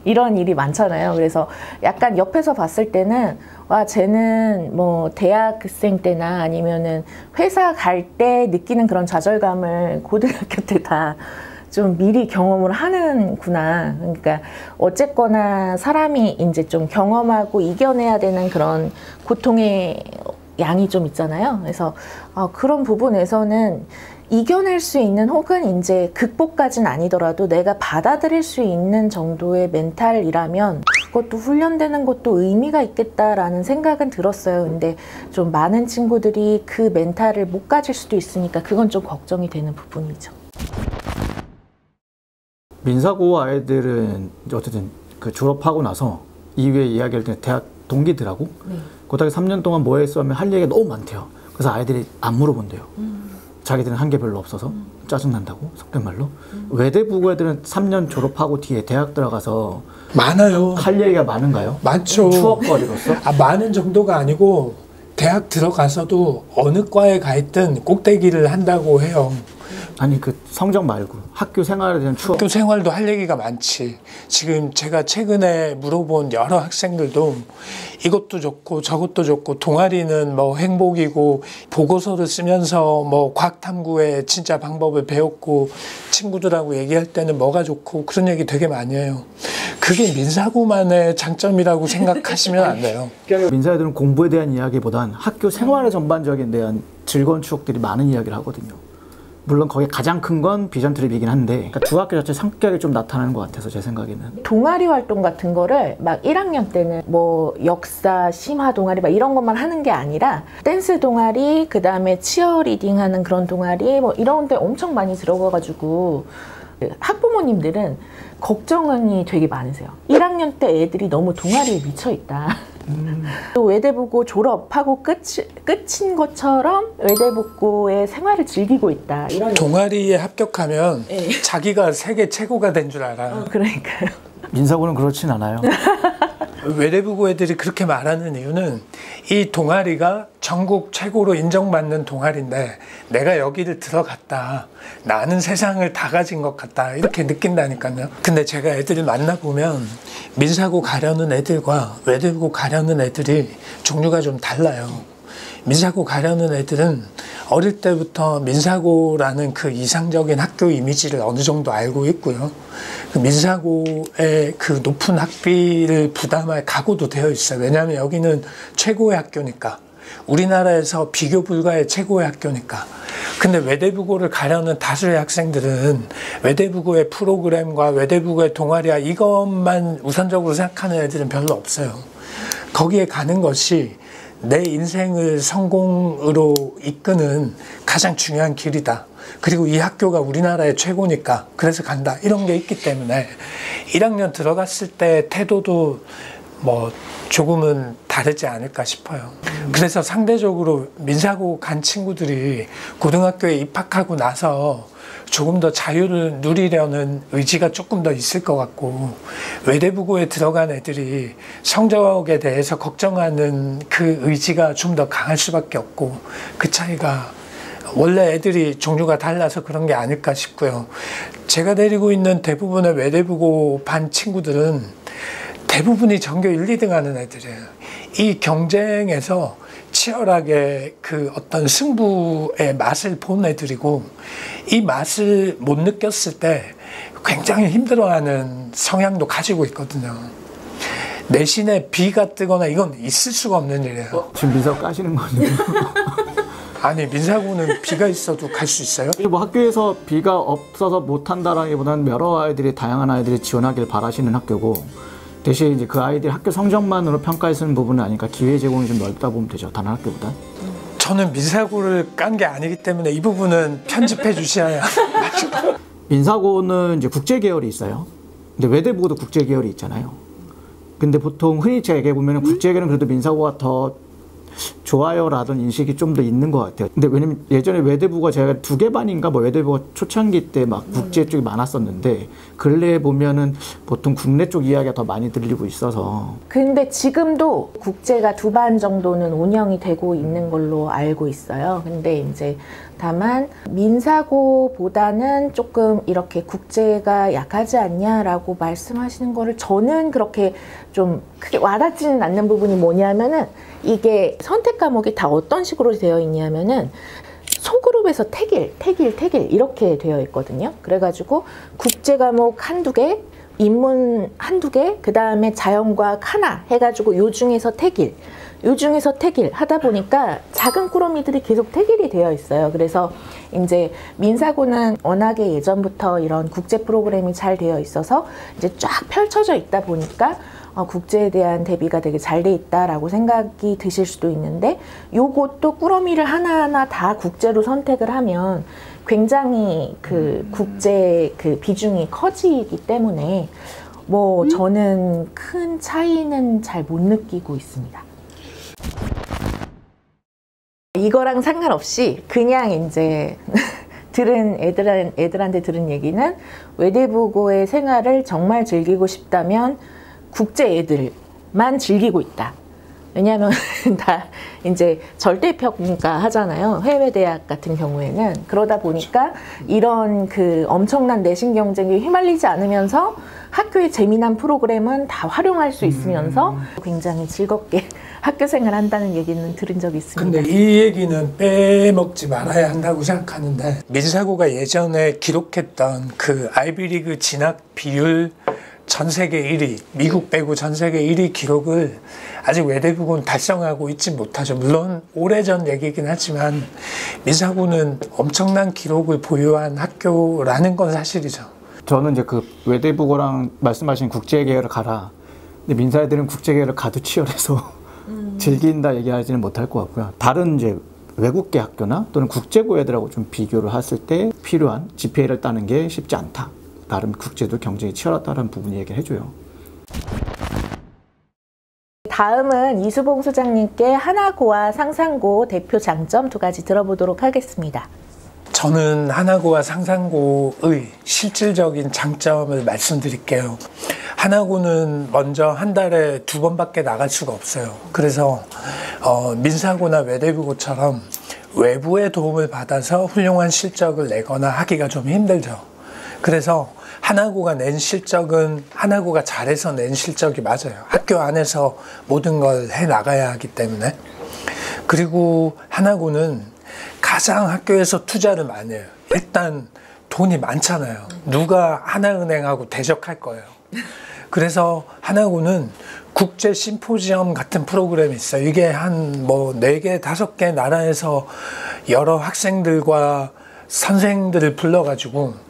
이런 일이 많잖아요. 그래서 약간 옆에서 봤을 때는 와 쟤는 뭐 대학생 때나 아니면은 회사 갈 때 느끼는 그런 좌절감을 고등학교 때 다 좀 미리 경험을 하는구나. 그러니까 어쨌거나 사람이 이제 좀 경험하고 이겨내야 되는 그런 고통의 양이 좀 있잖아요. 그래서 그런 부분에서는 이겨낼 수 있는 혹은 이제 극복까지는 아니더라도 내가 받아들일 수 있는 정도의 멘탈이라면 그것도 훈련되는 것도 의미가 있겠다라는 생각은 들었어요. 근데 좀 많은 친구들이 그 멘탈을 못 가질 수도 있으니까 그건 좀 걱정이 되는 부분이죠. 민사고 아이들은 어쨌든 그 졸업하고 나서 이후에 이야기할 때 대학 동기들하고 고등학교 3년 동안 뭐 했어 하면 할 얘기가 너무 많대요. 그래서 아이들이 안 물어본대요. 자기들은 한 게 별로 없어서 짜증난다고 속된 말로. 외대부고 애들은 3년 졸업하고 뒤에 대학 들어가서 많아요. 할 얘기가 많은가요? 많죠. 추억거리로서? 많은 정도가 아니고 대학 들어가서도 어느 과에 가 있든 꼭대기를 한다고 해요. 아니 그 성적 말고 학교 생활에 대한 추억. 학교 생활도 할 얘기가 많지. 지금 제가 최근에 물어본 여러 학생들도 이것도 좋고 저것도 좋고 동아리는 뭐 행복이고 보고서를 쓰면서 뭐 과학탐구의 진짜 방법을 배웠고 친구들하고 얘기할 때는 뭐가 좋고 그런 얘기 되게 많이 해요. 그게 민사고만의 장점이라고 생각하시면 안 돼요. 민사애들은 공부에 대한 이야기보단 학교 생활의 전반적인 대한 즐거운 추억들이 많은 이야기를 하거든요. 물론 거기에 가장 큰 건 비전 트립이긴 한데 그러니까 두 학교 자체 성격이 좀 나타나는 것 같아서 제 생각에는. 동아리 활동 같은 거를 막 1학년 때는 뭐 역사, 심화 동아리 막 이런 것만 하는 게 아니라 댄스 동아리, 그 다음에 치어리딩 하는 그런 동아리 뭐 이런 데 엄청 많이 들어가가지고 학부모님들은 걱정이 되게 많으세요. 1학년 때 애들이 너무 동아리에 미쳐있다. 또 외대부고 졸업하고 끝인 것처럼 외대부고의 생활을 즐기고 있다. 이런 동아리에 합격하면 네. 자기가 세계 최고가 된 줄 알아. 그러니까요. 민사고는 그렇진 않아요. 외대부고 애들이 그렇게 말하는 이유는 이 동아리가 전국 최고로 인정받는 동아리인데 내가 여기를 들어갔다. 나는 세상을 다 가진 것 같다. 이렇게 느낀다니까요. 근데 제가 애들을 만나보면 민사고 가려는 애들과 외대부고 가려는 애들이 종류가 좀 달라요. 민사고 가려는 애들은 어릴 때부터 민사고라는 그 이상적인 학교 이미지를 어느 정도 알고 있고요. 그 민사고의 그 높은 학비를 부담할 각오도 되어 있어요. 왜냐하면 여기는 최고의 학교니까. 우리나라에서 비교 불가의 최고의 학교니까. 근데 외대부고를 가려는 다수의 학생들은 외대부고의 프로그램과 외대부고의 동아리와 이것만 우선적으로 생각하는 애들은 별로 없어요. 거기에 가는 것이 내 인생을 성공으로 이끄는 가장 중요한 길이다. 그리고 이 학교가 우리나라의 최고니까 그래서 간다. 이런 게 있기 때문에 1학년 들어갔을 때 태도도 뭐 조금은 다르지 않을까 싶어요. 그래서 상대적으로 민사고 간 친구들이 고등학교에 입학하고 나서 조금 더 자유를 누리려는 의지가 조금 더 있을 것 같고 외대부고에 들어간 애들이 성적에 대해서 걱정하는 그 의지가 좀 더 강할 수밖에 없고 그 차이가 원래 애들이 종류가 달라서 그런 게 아닐까 싶고요. 제가 데리고 있는 대부분의 외대부고 반 친구들은 대부분이 전교 1, 2등 하는 애들이에요. 이 경쟁에서 치열하게 그 어떤 승부의 맛을 본 애들이고 이 맛을 못 느꼈을 때 굉장히 힘들어하는 성향도 가지고 있거든요. 내신에 B가 뜨거나 이건 있을 수가 없는 일이에요. 지금 민사고 까시는 거죠? 아니 민사고는 B가 있어도 갈 수 있어요? 뭐 학교에서 B가 없어서 못한다라기보다는 여러 아이들이 다양한 아이들이 지원하길 바라시는 학교고 대신 이제 그 아이들 학교 성적만으로 평가해서는 부분은 아니니까 기회 제공이 좀 넓다 보면 되죠. 다른 학교보다. 저는 민사고를 깐 게 아니기 때문에 이 부분은 편집해 주셔야 맞죠. 민사고는 이제 국제 계열이 있어요. 근데 외대부고도 국제 계열이 있잖아요. 근데 보통 흔히 제가 얘기해보면 국제 계열은 그래도 민사고가 더 좋아요라던 인식이 좀 더 있는 것 같아요. 근데 왜냐면 예전에 외대부가 제가 2개 반인가 뭐 외대부가 초창기 때 막 국제 쪽이 많았었는데 근래에 보면은 보통 국내 쪽 이야기가 더 많이 들리고 있어서. 근데 지금도 국제가 2반 정도는 운영이 되고 있는 걸로 알고 있어요. 근데 이제 다만 민사고보다는 조금 이렇게 국제가 약하지 않냐라고 말씀하시는 거를 저는 그렇게 좀 크게 와닿지는 않는 부분이 뭐냐면은 이게 선택 과목이 다 어떤 식으로 되어 있냐면은 소그룹에서 택일 이렇게 되어 있거든요. 그래가지고 국제 과목 한두 개, 인문 한두 개, 그 다음에 자연과학 하나 해가지고 요 중에서 택일 요 중에서 택일 하다 보니까 작은 꾸러미들이 계속 택일이 되어 있어요. 그래서 이제 민사고는 워낙에 예전부터 이런 국제 프로그램이 잘 되어 있어서 이제 쫙 펼쳐져 있다 보니까 국제에 대한 대비가 되게 잘 돼 있다라고 생각이 드실 수도 있는데, 요것도 꾸러미를 하나하나 다 국제로 선택을 하면 굉장히 그 국제 그 비중이 커지기 때문에 뭐 저는 큰 차이는 잘 못 느끼고 있습니다. 이거랑 상관없이 그냥 이제 들은 애들한테 들은 얘기는, 외대부고의 생활을 정말 즐기고 싶다면 국제 애들만 즐기고 있다. 왜냐하면 다 이제 절대평가 하잖아요. 해외 대학 같은 경우에는. 그러다 보니까 이런 그 엄청난 내신 경쟁에 휘말리지 않으면서 학교의 재미난 프로그램은 다 활용할 수 있으면서 굉장히 즐겁게 학교 생활 한다는 얘기는 들은 적이 있습니다. 근데 이 얘기는 빼먹지 말아야 한다고 생각하는데, 민사고가 예전에 기록했던 그 아이비리그 진학 비율 전 세계 1위, 미국 빼고 전 세계 1위 기록을 아직 외대부고는 달성하고 있지 못하죠. 물론 오래전 얘기긴 하지만 민사고는 엄청난 기록을 보유한 학교라는 건 사실이죠. 저는 이제 그 외대부고랑 말씀하신 국제계열을 가라. 근데 민사애들은 국제계열을 가도 치열해서 즐긴다 얘기하지는 못할 것 같고요. 다른 이제 외국계 학교나 또는 국제고 애들하고 좀 비교를 했을 때 필요한 GPA를 따는 게 쉽지 않다. 나름 국제도 경쟁이 치열하다는 부분 얘기를 해줘요. 다음은 이수봉 소장님께 하나고와 상산고 대표 장점 2가지 들어보도록 하겠습니다. 저는 하나고와 상산고의 실질적인 장점을 말씀드릴게요. 하나고는 먼저 한 달에 2번밖에 나갈 수가 없어요. 그래서 민사고나 외대부고처럼 외부의 도움을 받아서 훌륭한 실적을 내거나 하기가 좀 힘들죠. 그래서 하나고가 낸 실적은 하나고가 잘해서 낸 실적이 맞아요. 학교 안에서 모든 걸 해나가야 하기 때문에. 그리고 하나고는 가장 학교에서 투자를 많이 해요. 일단 돈이 많잖아요. 누가 하나은행하고 대적할 거예요. 그래서 하나고는 국제 심포지엄 같은 프로그램이 있어요. 이게 한 뭐 4개, 5개 나라에서 여러 학생들과 선생들을 불러가지고,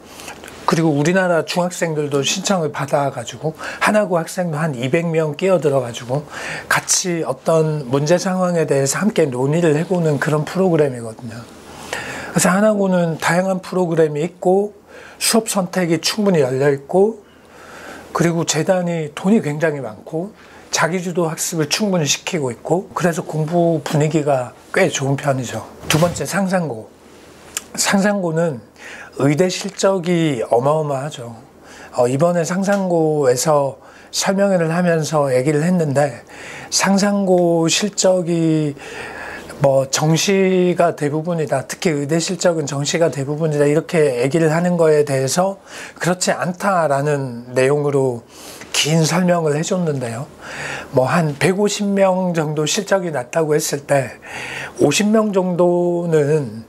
그리고 우리나라 중학생들도 신청을 받아가지고 하나고 학생도 한 200명 끼어들어가지고 같이 어떤 문제 상황에 대해서 함께 논의를 해보는 그런 프로그램이거든요. 그래서 하나고는 다양한 프로그램이 있고 수업 선택이 충분히 열려있고, 그리고 재단이 돈이 굉장히 많고 자기주도 학습을 충분히 시키고 있고, 그래서 공부 분위기가 꽤 좋은 편이죠. 2번째, 상산고. 상산고는 의대 실적이 어마어마하죠. 이번에 상산고에서 설명회를 하면서 얘기를 했는데, 상산고 실적이 뭐 정시가 대부분이다, 특히 의대 실적은 정시가 대부분이다, 이렇게 얘기를 하는 거에 대해서 그렇지 않다라는 내용으로 긴 설명을 해줬는데요. 뭐 한 150명 정도 실적이 낮다고 했을 때 50명 정도는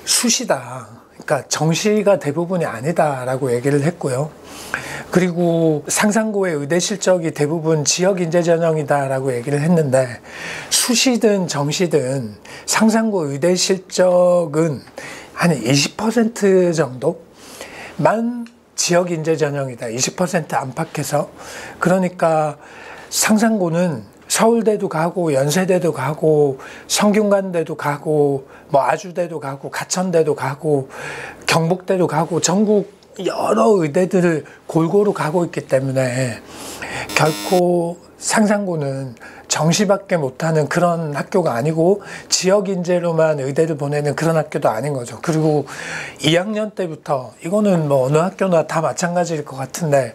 수시다, 그러니까 정시가 대부분이 아니다라고 얘기를 했고요. 그리고 상산고의 의대 실적이 대부분 지역 인재 전형이다라고 얘기를 했는데, 수시든 정시든 상산고 의대 실적은 한 20% 정도만 지역 인재 전형이다. 20% 안팎에서. 그러니까 상산고는 서울대도 가고 연세대도 가고 성균관대도 가고 뭐 아주대도 가고 가천대도 가고 경북대도 가고 전국 여러 의대들을 골고루 가고 있기 때문에 결코 상산고는 정시밖에 못하는 그런 학교가 아니고 지역 인재로만 의대를 보내는 그런 학교도 아닌 거죠. 그리고 2학년 때부터, 이거는 뭐 어느 학교나 다 마찬가지일 것 같은데,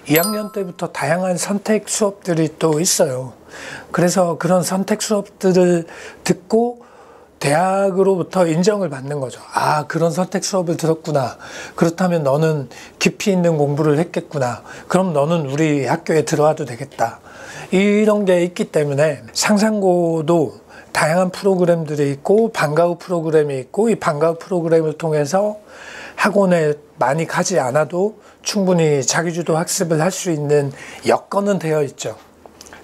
2학년 때부터 다양한 선택 수업들이 또 있어요. 그래서 그런 선택 수업들을 듣고 대학으로부터 인정을 받는 거죠. 아, 그런 선택 수업을 들었구나. 그렇다면 너는 깊이 있는 공부를 했겠구나. 그럼 너는 우리 학교에 들어와도 되겠다. 이런 게 있기 때문에 상산고도 다양한 프로그램들이 있고 방과후 프로그램이 있고, 이 방과후 프로그램을 통해서 학원에 많이 가지 않아도 충분히 자기주도 학습을 할 수 있는 여건은 되어 있죠.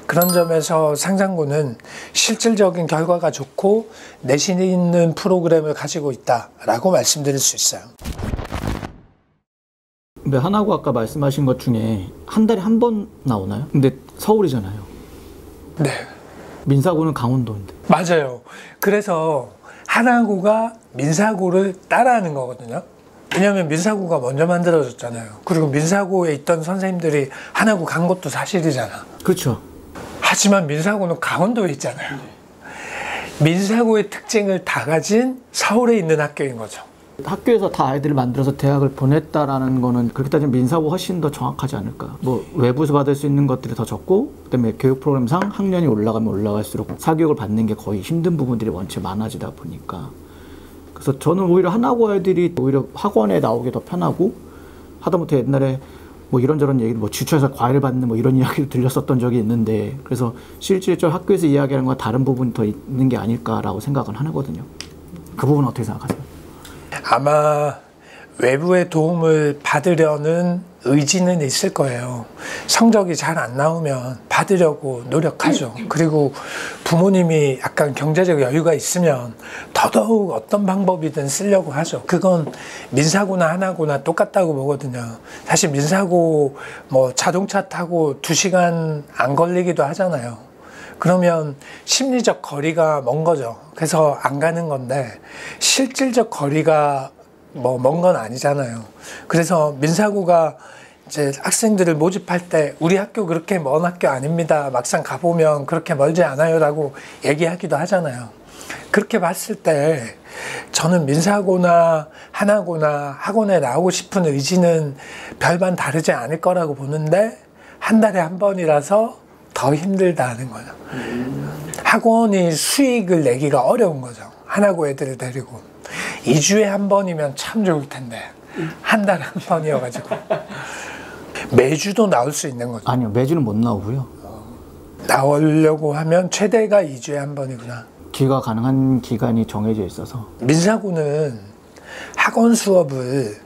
그런 점에서 상장고는 실질적인 결과가 좋고 내신이 있는 프로그램을 가지고 있다라고 말씀드릴 수 있어요. 근데 하나고 아까 말씀하신 것 중에 한 달에 한 번 나오나요? 근데 서울이잖아요. 네. 민사고는 강원도인데. 맞아요. 그래서 하나고가 민사고를 따라하는 거거든요. 왜냐하면 민사고가 먼저 만들어졌잖아요. 그리고 민사고에 있던 선생님들이 하나고 간 것도 사실이잖아. 그렇죠. 하지만 민사고는 강원도에 있잖아요. 민사고의 특징을 다 가진 서울에 있는 학교인 거죠. 학교에서 다 아이들을 만들어서 대학을 보냈다라는 거는 그렇게 따지면 민사고 훨씬 더 정확하지 않을까. 뭐 외부에서 받을 수 있는 것들이 더 적고, 그다음에 교육 프로그램상 학년이 올라가면 올라갈수록 사교육을 받는 게 거의 힘든 부분들이 원체 많아지다 보니까. 그래서 저는 오히려 하나고 아이들이 오히려 학원에 나오기 더 편하고, 하다못해 옛날에 뭐 이런저런 얘기, 뭐 주차해서 과외를 받는 뭐 이런 이야기도 들렸었던 적이 있는데, 그래서 실질적으로 학교에서 이야기하는 거와 다른 부분이 더 있는 게 아닐까라고 생각은 하거든요. 그 부분은 어떻게 생각하세요? 아마 외부의 도움을 받으려는 의지는 있을 거예요. 성적이 잘 안 나오면 받으려고 노력하죠. 그리고 부모님이 약간 경제적 여유가 있으면 더더욱 어떤 방법이든 쓰려고 하죠. 그건 민사고나 하나고나 똑같다고 보거든요. 사실 민사고 뭐 자동차 타고 2시간 안 걸리기도 하잖아요. 그러면 심리적 거리가 먼 거죠. 그래서 안 가는 건데 실질적 거리가 뭐 먼 건 아니잖아요. 그래서 민사고가 이제 학생들을 모집할 때 우리 학교 그렇게 먼 학교 아닙니다. 막상 가보면 그렇게 멀지 않아요 라고 얘기하기도 하잖아요. 그렇게 봤을 때 저는 민사고나 하나고나 학원에 나오고 싶은 의지는 별반 다르지 않을 거라고 보는데 한 달에 한 번이라서 더 힘들다는 거죠. 학원이 수익을 내기가 어려운 거죠. 하나고 애들을 데리고 2주에 한 번이면 참 좋을 텐데 한 달에 한 번이어가지고 매주도 나올 수 있는 거죠. 아니요, 매주는 못 나오고요. 나오려고 하면 최대가 2주에 한 번이구나. 기가 가능한 기간이 정해져 있어서. 민사고는 학원 수업을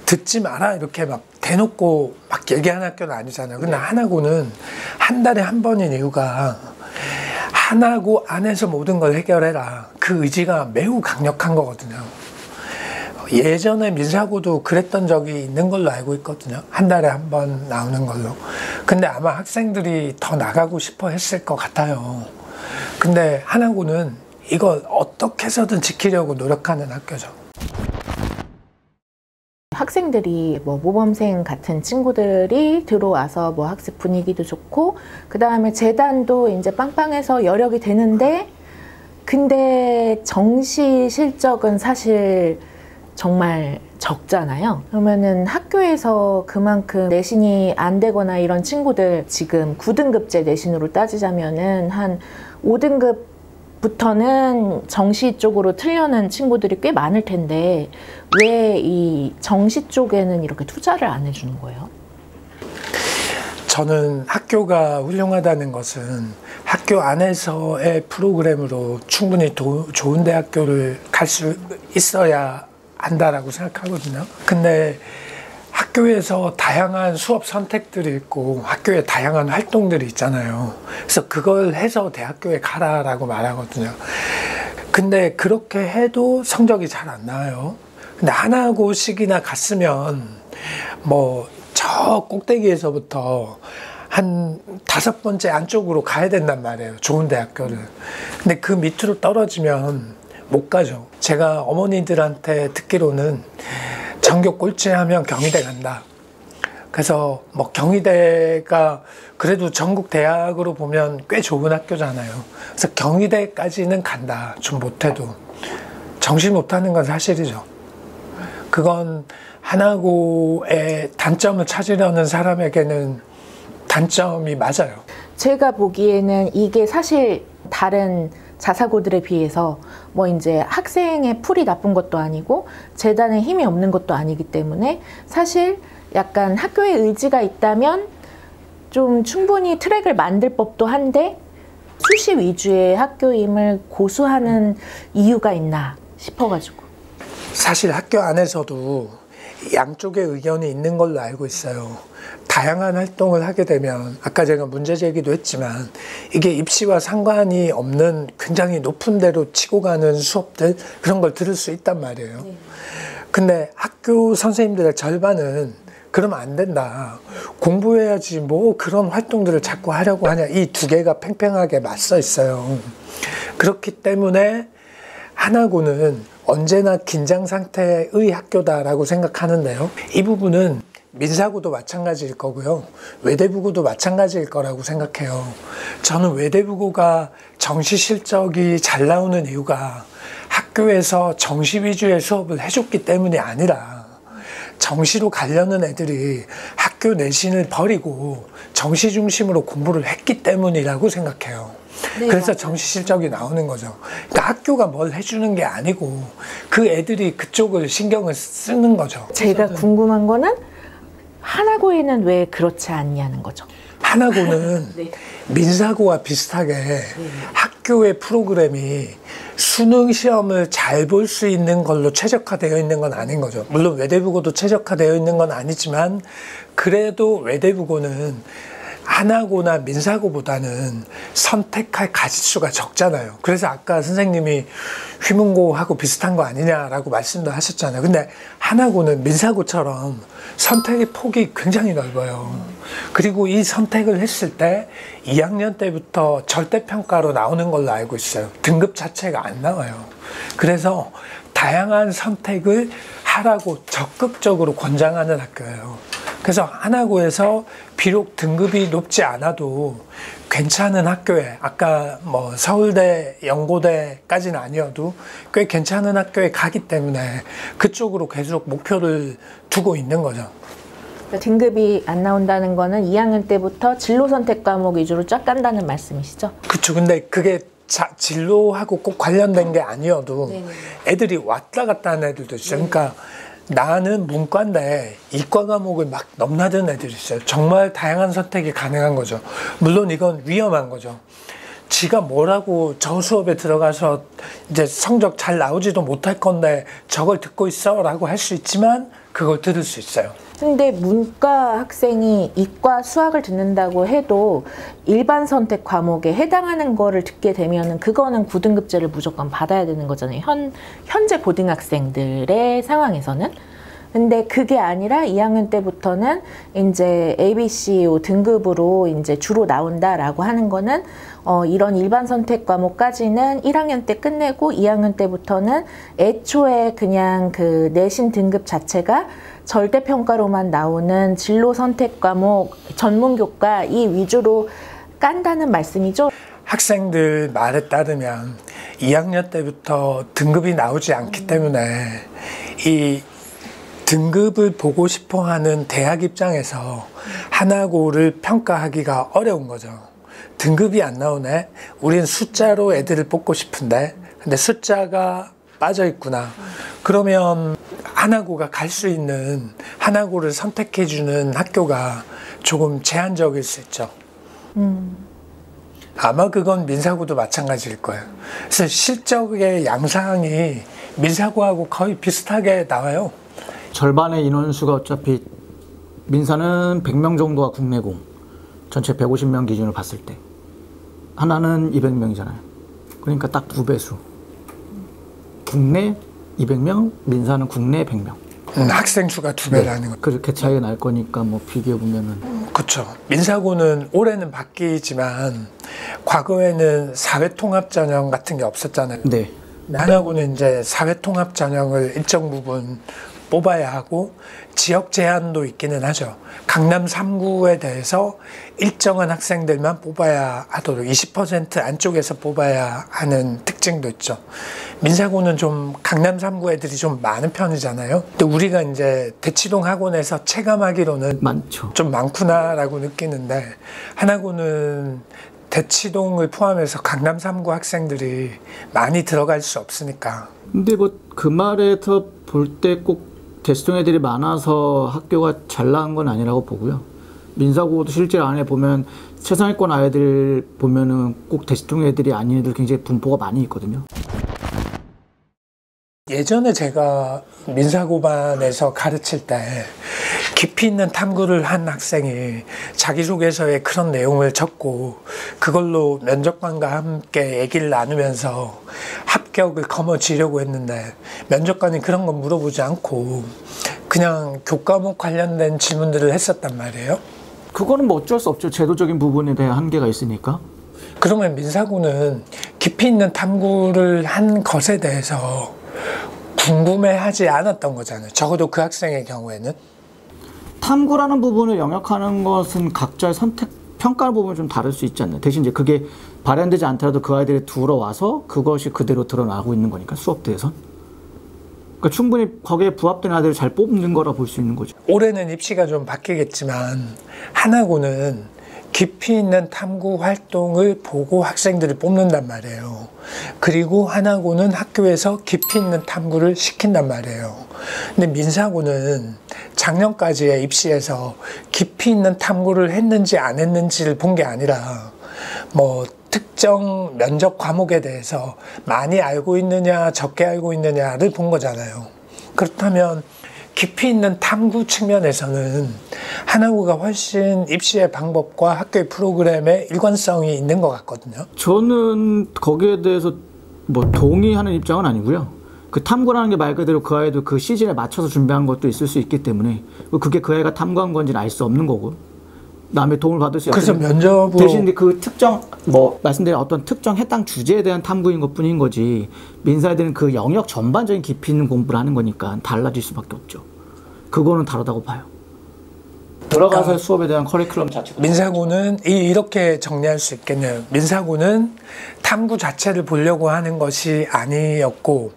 듣지 마라 이렇게 막 대놓고 막 얘기하는 학교는 아니잖아요. 근데 하나고는 한 달에 한 번인 이유가 하나고 안에서 모든 걸 해결해라. 그 의지가 매우 강력한 거거든요. 예전에 민사고도 그랬던 적이 있는 걸로 알고 있거든요. 한 달에 한 번 나오는 걸로. 근데 아마 학생들이 더 나가고 싶어 했을 것 같아요. 근데 하나고는 이걸 어떻게 해서든 지키려고 노력하는 학교죠. 학생들이 뭐 모범생 같은 친구들이 들어와서 뭐 학습 분위기도 좋고, 그 다음에 재단도 이제 빵빵해서 여력이 되는데, 근데 정시 실적은 사실 정말 적잖아요. 그러면은 학교에서 그만큼 내신이 안 되거나 이런 친구들, 지금 9등급제 내신으로 따지자면은 한 5등급부터는 정시 쪽으로 틀려는 친구들이 꽤 많을 텐데 왜 이 정시 쪽에는 이렇게 투자를 안 해주는 거예요? 저는 학교가 훌륭하다는 것은 학교 안에서의 프로그램으로 충분히 좋은 대학교를 갈 수 있어야 한다라고 생각하거든요. 근데 학교에서 다양한 수업 선택들이 있고 학교에 다양한 활동들이 있잖아요. 그래서 그걸 해서 대학교에 가라라고 말하거든요. 근데 그렇게 해도 성적이 잘 안 나와요. 근데 하나고씩이나 갔으면 뭐 저 꼭대기에서부터 한 5번째 안쪽으로 가야 된단 말이에요. 좋은 대학교를. 근데 그 밑으로 떨어지면 못 가죠. 제가 어머니들한테 듣기로는 전교 꼴찌하면 경희대 간다. 그래서 뭐 경희대가 그래도 전국 대학으로 보면 꽤 좋은 학교잖아요. 그래서 경희대까지는 간다. 좀 못해도. 정시 못하는 건 사실이죠. 그건 하나고의 단점을 찾으려는 사람에게는 단점이 맞아요. 제가 보기에는 이게 사실 다른 자사고들에 비해서 뭐 이제 학생의 풀이 나쁜 것도 아니고 재단에 힘이 없는 것도 아니기 때문에 사실 약간 학교에 의지가 있다면 좀 충분히 트랙을 만들 법도 한데 수시 위주의 학교임을 고수하는 이유가 있나 싶어가지고. 사실 학교 안에서도 양쪽의 의견이 있는 걸로 알고 있어요. 다양한 활동을 하게 되면 아까 제가 문제 제기도 했지만 이게 입시와 상관이 없는 굉장히 높은 데로 치고 가는 수업들 그런 걸 들을 수 있단 말이에요. 근데 학교 선생님들의 절반은 그러면 안 된다. 공부해야지 뭐 그런 활동들을 자꾸 하려고 하냐. 이 두 개가 팽팽하게 맞서 있어요. 그렇기 때문에 하나고는 언제나 긴장 상태의 학교다라고 생각하는데요. 이 부분은 민사고도 마찬가지일 거고요. 외대부고도 마찬가지일 거라고 생각해요. 저는 외대부고가 정시 실적이 잘 나오는 이유가 학교에서 정시 위주의 수업을 해줬기 때문이 아니라 정시로 가려는 애들이 학교 내신을 버리고 정시 중심으로 공부를 했기 때문이라고 생각해요. 네, 그래서 맞아요. 정시 실적이 나오는 거죠. 그러니까 학교가 뭘 해주는 게 아니고 그 애들이 그쪽을 신경을 쓰는 거죠. 제가 궁금한 거는 하나고에는 왜 그렇지 않냐는 거죠. 하나고는 네. 민사고와 비슷하게 학교의 프로그램이 수능 시험을 잘 볼 수 있는 걸로 최적화되어 있는 건 아닌 거죠. 물론 외대부고도 최적화되어 있는 건 아니지만 그래도 외대부고는 하나고나 민사고보다는 선택할 가짓수가 적잖아요. 그래서 아까 선생님이 휘문고하고 비슷한 거 아니냐라고 말씀도 하셨잖아요. 근데 하나고는 민사고처럼 선택의 폭이 굉장히 넓어요. 그리고 이 선택을 했을 때 2학년 때부터 절대평가로 나오는 걸로 알고 있어요. 등급 자체가 안 나와요. 그래서 다양한 선택을 하라고 적극적으로 권장하는 학교예요. 그래서 하나고에서 비록 등급이 높지 않아도 괜찮은 학교에 아까 뭐 서울대, 연고대까지는 아니어도 꽤 괜찮은 학교에 가기 때문에 그쪽으로 계속 목표를 두고 있는 거죠. 등급이 안 나온다는 거는 2학년 때부터 진로 선택 과목 위주로 쫙 간다는 말씀이시죠? 그렇죠. 근데 그게 진로하고 꼭 관련된 게 아니어도 네네. 애들이 왔다 갔다 하는 애들도 있어요. 그러니까 나는 문과인데 이과 과목을 막 넘나드는 애들이 있어요. 정말 다양한 선택이 가능한 거죠. 물론 이건 위험한 거죠. 지가 뭐라고 저 수업에 들어가서 이제 성적 잘 나오지도 못할 건데 저걸 듣고 있어 라고 할 수 있지만 그걸 들을 수 있어요. 근데 문과 학생이 이과 수학을 듣는다고 해도 일반 선택 과목에 해당하는 거를 듣게 되면은 그거는 9등급제를 무조건 받아야 되는 거잖아요. 현재 고등학생들의 상황에서는. 근데 그게 아니라 2학년 때부터는 이제 ABC 등급으로 이제 주로 나온다라고 하는 거는 이런 일반 선택 과목까지는 1학년 때 끝내고 2학년 때부터는 애초에 그냥 그 내신 등급 자체가 절대평가로만 나오는 진로 선택 과목 전문교과 이 위주로 깐다는 말씀이죠? 학생들 말에 따르면 2학년 때부터 등급이 나오지 않기 때문에 이 등급을 보고 싶어 하는 대학 입장에서 하나고를 평가하기가 어려운 거죠. 등급이 안 나오네? 우린 숫자로 애들을 뽑고 싶은데 근데 숫자가 빠져 있구나. 그러면 하나고가 갈 수 있는 하나고를 선택해주는 학교가 조금 제한적일 수 있죠. 아마 그건 민사고도 마찬가지일 거예요. 그래서 실적의 양상이 민사고하고 거의 비슷하게 나와요. 절반의 인원수가 어차피 민사는 100명 정도가 국내고 전체 150명 기준으로 봤을 때 하나는 200명이잖아요. 그러니까 딱 2배수. 국내 200명, 민사는 국내 100명. 학생 수가 2배라는 거. 그렇게 차이가 날 거니까 뭐 비교해 보면은. 그렇죠. 민사고는 올해는 바뀌지만 과거에는 사회통합전형 같은 게 없었잖아요. 네. 하나고는 이제 사회통합전형을 일정 부분 뽑아야 하고 지역 제한도 있기는 하죠. 강남 3구에 대해서 일정한 학생들만 뽑아야 하도록 20% 안쪽에서 뽑아야 하는 특징도 있죠. 민사고는 좀 강남 3구 애들이 좀 많은 편이잖아요. 근데 우리가 이제 대치동 학원에서 체감하기로는 많죠. 좀 많구나라고 느끼는데 하나고는 대치동을 포함해서 강남 3구 학생들이 많이 들어갈 수 없으니까. 근데 뭐 그 말에서 볼 때 꼭 대치동 애들이 많아서 학교가 잘 나온 건 아니라고 보고요. 민사고도 실제로 안에 보면 최상위권 아이들 보면은 꼭 대치동 애들이 아닌 애들 굉장히 분포가 많이 있거든요. 예전에 제가 민사고반에서 가르칠 때 깊이 있는 탐구를 한 학생이 자기소개서에 그런 내용을 적고 그걸로 면접관과 함께 얘기를 나누면서 합격을 거머쥐려고 했는데 면접관이 그런 건 물어보지 않고 그냥 교과목 관련된 질문들을 했었단 말이에요. 그거는 뭐 어쩔 수 없죠. 제도적인 부분에 대한 한계가 있으니까. 그러면 민사고는 깊이 있는 탐구를 한 것에 대해서 궁금해하지 않았던 거잖아요. 적어도 그 학생의 경우에는. 탐구라는 부분을 영역하는 것은 각자의 선택, 평가하는 부분이 좀 다를 수 있지 않나요? 대신 이제 그게 발현되지 않더라도 그 아이들이 들어와서 그것이 그대로 드러나고 있는 거니까, 수업대에선. 그러니까 충분히 거기에 부합되는 아이들을 잘 뽑는 거라 볼 수 있는 거죠. 올해는 입시가 좀 바뀌겠지만 하나고는 깊이 있는 탐구 활동을 보고 학생들을 뽑는단 말이에요. 그리고 하나고는 학교에서 깊이 있는 탐구를 시킨단 말이에요. 근데 민사고는 작년까지의 입시에서 깊이 있는 탐구를 했는지 안 했는지를 본 게 아니라 뭐 특정 면접 과목에 대해서 많이 알고 있느냐 적게 알고 있느냐를 본 거잖아요. 그렇다면 깊이 있는 탐구 측면에서는 하나고가 훨씬 입시의 방법과 학교의 프로그램에 일관성이 있는 것 같거든요. 저는 거기에 대해서 뭐 동의하는 입장은 아니고요. 그 탐구라는 게 말 그대로 그 아이도 그 시즌에 맞춰서 준비한 것도 있을 수 있기 때문에 그게 그 아이가 탐구한 건지는 알 수 없는 거고 남의 도움을 받을 수 있는. 그래서 면접으로 대신 그 특정 뭐 말씀드린 어떤 특정 해당 주제에 대한 탐구인 것뿐인 거지 민사애들은 그 영역 전반적인 깊이 있는 공부를 하는 거니까 달라질 수밖에 없죠. 그거는 다르다고 봐요. 들어가서 그러니까 수업에 대한 커리큘럼 자체가 민사고는 이렇게 정리할 수 있겠네요. 민사고는 탐구 자체를 보려고 하는 것이 아니었고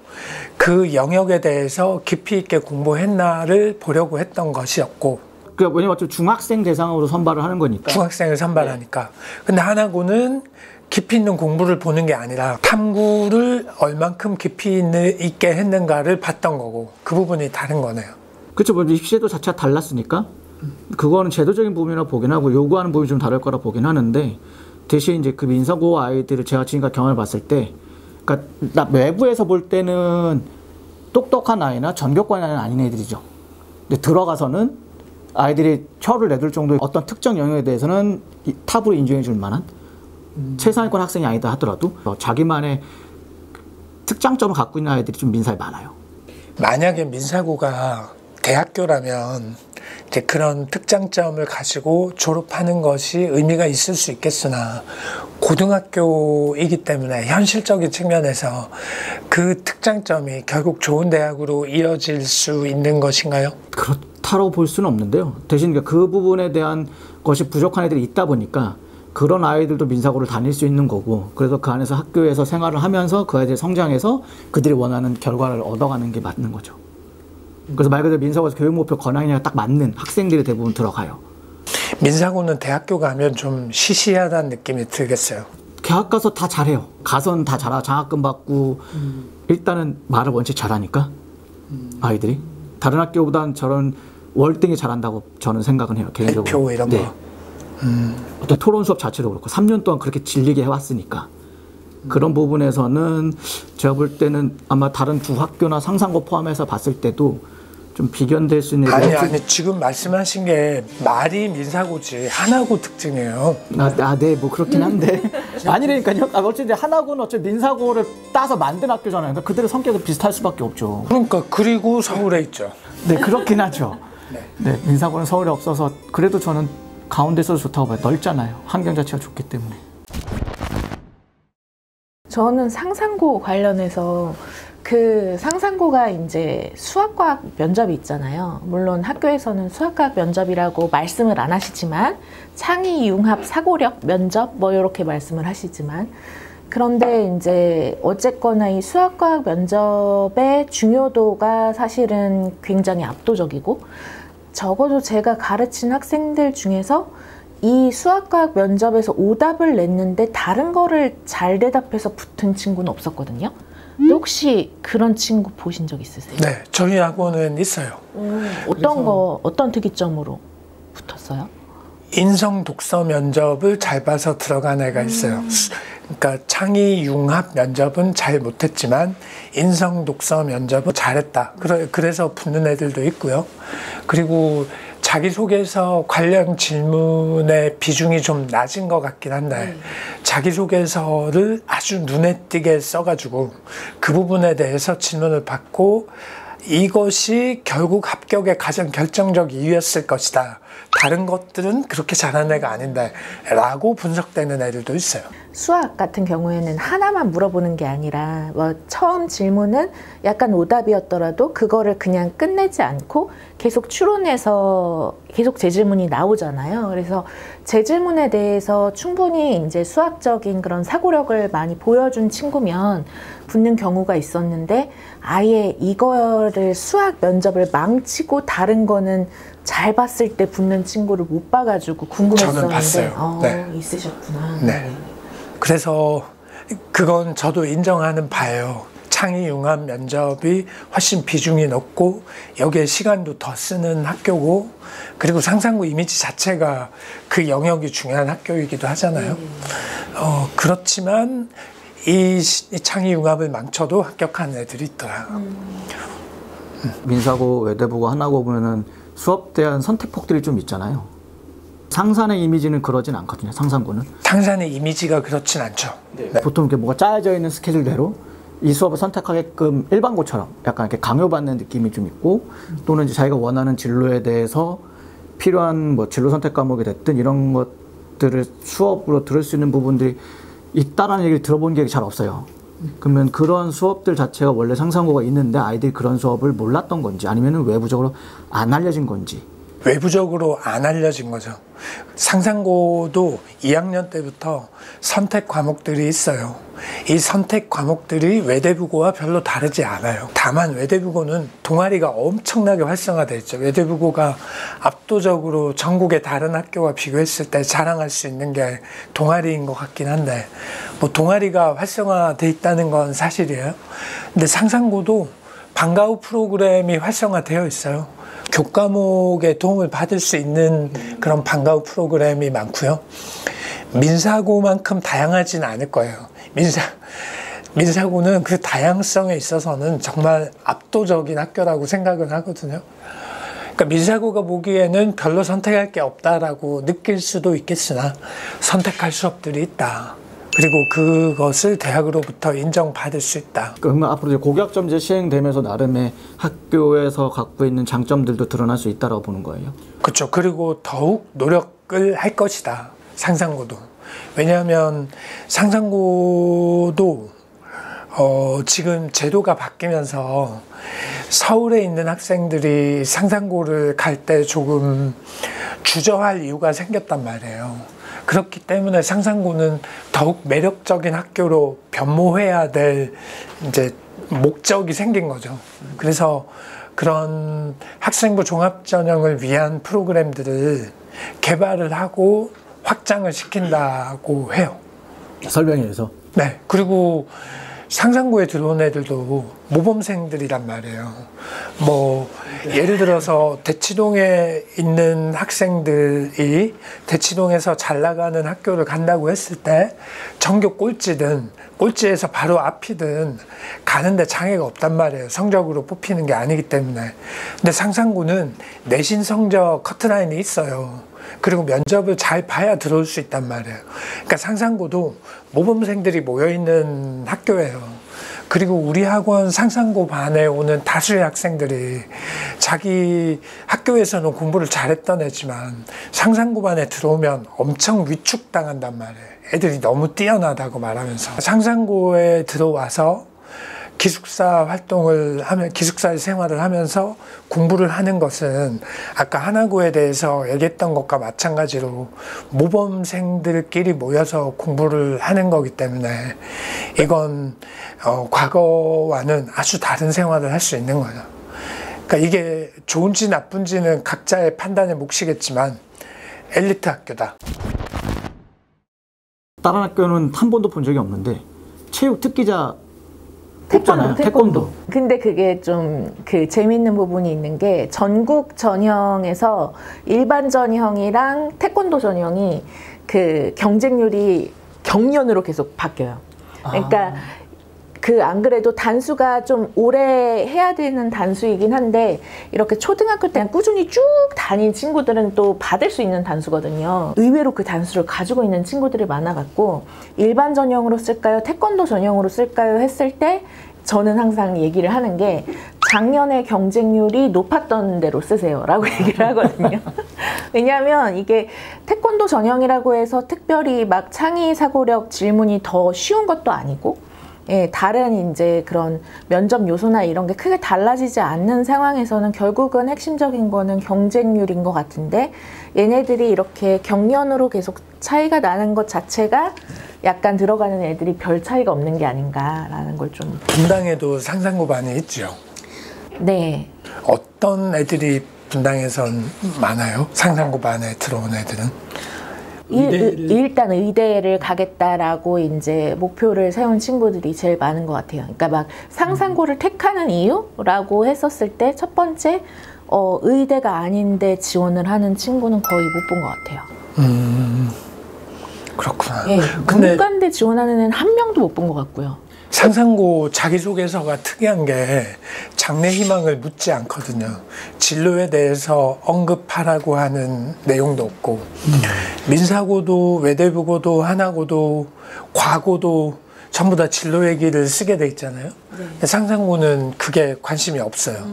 그 영역에 대해서 깊이 있게 공부했나를 보려고 했던 것이었고. 그러니까 왜냐면 어차피 중학생 대상으로 선발을 하는 거니까. 중학생을 선발하니까. 근데 하나고는 깊이 있는 공부를 보는 게 아니라 탐구를 얼만큼 깊이 있게 했는가를 봤던 거고 그 부분이 다른 거네요. 그렇죠. 뭐 입시제도 자체가 달랐으니까 그거는 제도적인 부분이라 보긴 하고 요구하는 부분이 좀 다를 거라 보긴 하는데 대신 이제 그 민사고 아이들을 제가 지금까지 경험을 봤을 때 그러니까 나 외부에서 볼 때는 똑똑한 아이나 전교권 아이는 아닌 애들이죠. 근데 들어가서는 아이들이 혀를 내둘 정도의 어떤 특정 영역에 대해서는 탑으로 인정해 줄 만한 최상위권 학생이 아니다 하더라도 자기만의 특장점을 갖고 있는 아이들이 좀 민사에 많아요. 만약에 민사고가 대학교라면 이제 그런 특장점을 가지고 졸업하는 것이 의미가 있을 수 있겠으나 고등학교이기 때문에 현실적인 측면에서 그 특장점이 결국 좋은 대학으로 이어질 수 있는 것인가요? 그렇다고 볼 수는 없는데요. 대신 그 부분에 대한 것이 부족한 애들이 있다 보니까 그런 아이들도 민사고를 다닐 수 있는 거고 그래서 그 안에서 학교에서 생활을 하면서 그 아이들이 성장해서 그들이 원하는 결과를 얻어가는 게 맞는 거죠. 그래서 말 그대로 민사고에서 교육목표 권학이랑 딱 맞는 학생들이 대부분 들어가요. 민사고는 대학교 가면 좀 시시하다는 느낌이 들겠어요. 대학 가서 다 잘해요. 가서는 다 잘하고 장학금 받고 일단은 말을 원체 잘하니까 아이들이 다른 학교보다는 저런 월등히 잘한다고 저는 생각은 해요. 개인적으로. 발표 이런 네. 거. 어떤 토론 수업 자체도 그렇고 3년 동안 그렇게 질리게 해왔으니까 그런 부분에서는 제가 볼 때는 아마 다른 두 학교나 상상고 포함해서 봤을 때도 좀 비견될 수 있는. 아니 지금 말씀하신 게 말이 민사고지 하나고 특징이에요. 네, 뭐 그렇긴 한데 아니라니까요. 어쨌든 하나고는 어차피 민사고를 따서 만든 학교잖아요. 그러니까 그들의 성격은 비슷할 수밖에 없죠. 그러니까 그리고 서울에 있죠. 네, 그렇긴 하죠. 네, 민사고는 서울에 없어서 그래도 저는 가운데 있어도 좋다고 봐요. 넓잖아요. 환경 자체가 좋기 때문에. 저는 상상고 관련해서 그 상상고가 이제 수학과학 면접이 있잖아요. 물론 학교에서는 수학과학 면접이라고 말씀을 안 하시지만 창의, 융합, 사고력 면접 뭐 이렇게 말씀을 하시지만 그런데 이제 어쨌거나 이 수학과학 면접의 중요도가 사실은 굉장히 압도적이고 적어도 제가 가르친 학생들 중에서 이 수학과학 면접에서 오답을 냈는데 다른 거를 잘 대답해서 붙은 친구는 없었거든요. 근데 혹시 그런 친구 보신 적 있으세요? 네, 저희 학원은 있어요. 어떤 특이점으로 붙었어요? 인성 독서 면접을 잘 봐서 들어간 애가 있어요. 그러니까 창의 융합 면접은 잘 못했지만 인성 독서 면접은 잘했다. 그래서 붙는 애들도 있고요. 그리고 자기소개서 관련 질문의 비중이 좀 낮은 것 같긴 한데 자기소개서를 아주 눈에 띄게 써가지고 그 부분에 대해서 질문을 받고 이것이 결국 합격의 가장 결정적 이유였을 것이다. 다른 것들은 그렇게 잘하는 애가 아닌데 라고 분석되는 애들도 있어요. 수학 같은 경우에는 하나만 물어보는 게 아니라 뭐 처음 질문은 약간 오답이었더라도 그거를 그냥 끝내지 않고 계속 추론해서 계속 재질문이 나오잖아요. 그래서 재질문에 대해서 충분히 이제 수학적인 그런 사고력을 많이 보여준 친구면 붙는 경우가 있었는데 아예 이거를 수학 면접을 망치고 다른 거는 잘 봤을 때 붙는 친구를 못 봐가지고 궁금했었는데 저는 봤어요. 네. 있으셨구나. 네. 그래서 그건 저도 인정하는 바예요. 창의융합 면접이 훨씬 비중이 높고 여기에 시간도 더 쓰는 학교고 그리고 상상구 이미지 자체가 그 영역이 중요한 학교이기도 하잖아요. 그렇지만 이 창의융합을 망쳐도 합격한 애들이 있더라. 민사고, 외대부고, 하나고 보면은 수업 대한 선택폭들이 좀 있잖아요. 상산의 이미지는 그러진 않거든요. 상산고는. 상산의 이미지가 그렇진 않죠. 네. 보통 이렇게 뭐가 짜여져 있는 스케줄대로 이 수업을 선택하게끔 일반고처럼 약간 이렇게 강요받는 느낌이 좀 있고 또는 이제 자기가 원하는 진로에 대해서 필요한 뭐 진로 선택 과목이 됐든 이런 것들을 수업으로 들을 수 있는 부분들이 있다라는 얘기를 들어본 게 잘 없어요. 그러면 그런 수업들 자체가 원래 상상고가 있는데 아이들이 그런 수업을 몰랐던 건지 아니면 외부적으로 안 알려진 건지. 외부적으로 안 알려진 거죠. 상상고도 2학년 때부터 선택 과목들이 있어요. 이 선택 과목들이 외대부고와 별로 다르지 않아요. 다만 외대부고는 동아리가 엄청나게 활성화되어 있죠. 외대부고가 압도적으로 전국의 다른 학교와 비교했을 때 자랑할 수 있는 게 동아리인 것 같긴 한데 뭐 동아리가 활성화되어 있다는 건 사실이에요. 근데 상상고도 방과후 프로그램이 활성화되어 있어요. 교과목에 도움을 받을 수 있는 그런 방과후 프로그램이 많고요. 민사고만큼 다양하진 않을 거예요. 민사고는 그 다양성에 있어서는 정말 압도적인 학교라고 생각을 하거든요. 그러니까 민사고가 보기에는 별로 선택할 게 없다라고 느낄 수도 있겠으나 선택할 수업들이 있다. 그리고 그것을 대학으로부터 인정받을 수 있다. 그러면 앞으로 이제 고교학점제 시행되면서 나름의 학교에서 갖고 있는 장점들도 드러날 수 있다고 보는 거예요. 그렇죠. 그리고 더욱 노력을 할 것이다. 상상고도. 왜냐하면 상상고도 지금 제도가 바뀌면서 서울에 있는 학생들이 상상고를 갈 때 조금 주저할 이유가 생겼단 말이에요. 그렇기 때문에 상상고는 더욱 매력적인 학교로 변모해야 될 이제 목적이 생긴 거죠. 그래서 그런 학생부 종합전형을 위한 프로그램들을 개발을 하고 확장을 시킨다고 해요. 설명에 의해서. 네. 그리고 상상고에 들어온 애들도 모범생들이란 말이에요. 뭐 예를 들어서 대치동에 있는 학생들이 대치동에서 잘 나가는 학교를 간다고 했을 때 전교 꼴찌든 꼴찌에서 바로 앞이든 가는데 장애가 없단 말이에요. 성적으로 뽑히는 게 아니기 때문에. 근데 상상고는 내신 성적 커트라인이 있어요. 그리고 면접을 잘 봐야 들어올 수 있단 말이에요. 그러니까 상상고도 모범생들이 모여있는 학교예요. 그리고 우리 학원 상상고 반에 오는 다수의 학생들이 자기 학교에서는 공부를 잘했던 애지만 상상고 반에 들어오면 엄청 위축당한단 말이에요. 애들이 너무 뛰어나다고 말하면서. 상상고에 들어와서 기숙사 활동을 하면, 기숙사 생활을 하면서 공부를 하는 것은 아까 하나고에 대해서 얘기했던 것과 마찬가지로 모범생들끼리 모여서 공부를 하는 거기 때문에 이건 과거와는 아주 다른 생활을 할 수 있는 거죠. 그러니까 이게 좋은지 나쁜지는 각자의 판단에 몫이겠지만 엘리트 학교다. 다른 학교는 한 번도 본 적이 없는데 체육 특기자 뽑잖아요. 태권도. 근데 그게 좀 그 재밌는 부분이 있는 게 전국 전형에서 일반 전형이랑 태권도 전형이 그 경쟁률이 경년으로 계속 바뀌어요. 그러니까 그 안 그래도 단수가 좀 오래 해야 되는 단수이긴 한데 이렇게 초등학교 때 꾸준히 쭉 다닌 친구들은 또 받을 수 있는 단수거든요. 의외로 그 단수를 가지고 있는 친구들이 많아갖고 일반 전형으로 쓸까요? 태권도 전형으로 쓸까요? 했을 때 저는 항상 얘기를 하는 게 작년에 경쟁률이 높았던 대로 쓰세요 라고 얘기를 하거든요. 왜냐하면 이게 태권도 전형이라고 해서 특별히 막 창의 사고력 질문이 더 쉬운 것도 아니고 예, 다른 이제 그런 면접 요소나 이런 게 크게 달라지지 않는 상황에서는 결국은 핵심적인 거는 경쟁률인 것 같은데 얘네들이 이렇게 경년으로 계속 차이가 나는 것 자체가 약간 들어가는 애들이 별 차이가 없는 게 아닌가라는 걸 좀. 분당에도 상상고반이 있죠. 네. 어떤 애들이 분당에선 많아요? 상상고반에 들어온 애들은? 일단 의대를 가겠다라고 이제 목표를 세운 친구들이 제일 많은 것 같아요. 그러니까 막 상상고를 택하는 이유라고 했었을 때 첫 번째 의대가 아닌데 지원을 하는 친구는 거의 못 본 것 같아요. 그렇구나. 예, 근데 문과인데 지원하는 애는 한 명도 못 본 것 같고요. 상상고 자기소개서가 특이한 게 장래 희망을 묻지 않거든요. 진로에 대해서 언급하라고 하는 내용도 없고 민사고도 외대부고도 하나고도 과고도 전부 다 진로 얘기를 쓰게 돼 있잖아요. 근데 상상고는 그게 관심이 없어요.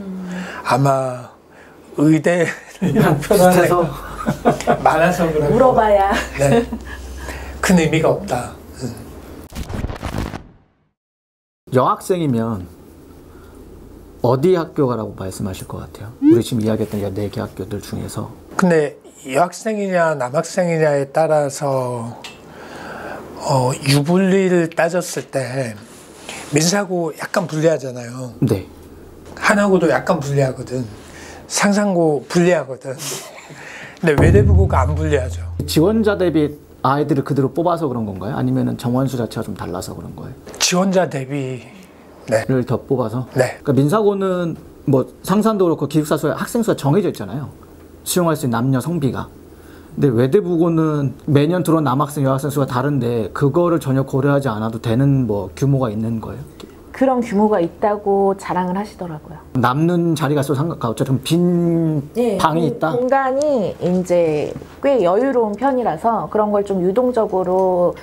아마 의대를 목표로 비슷해서 많아서 그런 물어봐야. 네. 큰 의미가 없다. 여학생이면 어디 학교 가라고 말씀하실 것 같아요? 우리 지금 이야기했던 4개 학교들 중에서. 근데 여학생이냐 남학생이냐에 따라서 유불리를 따졌을 때 민사고 약간 불리하잖아요. 네. 하나고도 약간 불리하거든. 상상고 불리하거든. 근데 외대부고가 안 불리하죠. 지원자 대비 아이들을 그대로 뽑아서 그런 건가요? 아니면 정원수 자체가 좀 달라서 그런 거예요? 지원자 대비 네. 를 더 뽑아서? 네. 그러니까 민사고는 뭐 상산도 그렇고 기숙사 수가 학생 수가 정해져 있잖아요. 수용할 수 있는 남녀 성비가. 근데 외대부고는 매년 들어온 남학생 여학생 수가 다른데 그거를 전혀 고려하지 않아도 되는 뭐 규모가 있는 거예요? 그런 규모가 있다고 자랑을 하시더라고요. 남는 자리가 또 어차피 빈 방이 있다? 공간이 이제 꽤 여유로운 편이라서 그런 걸 좀 유동적으로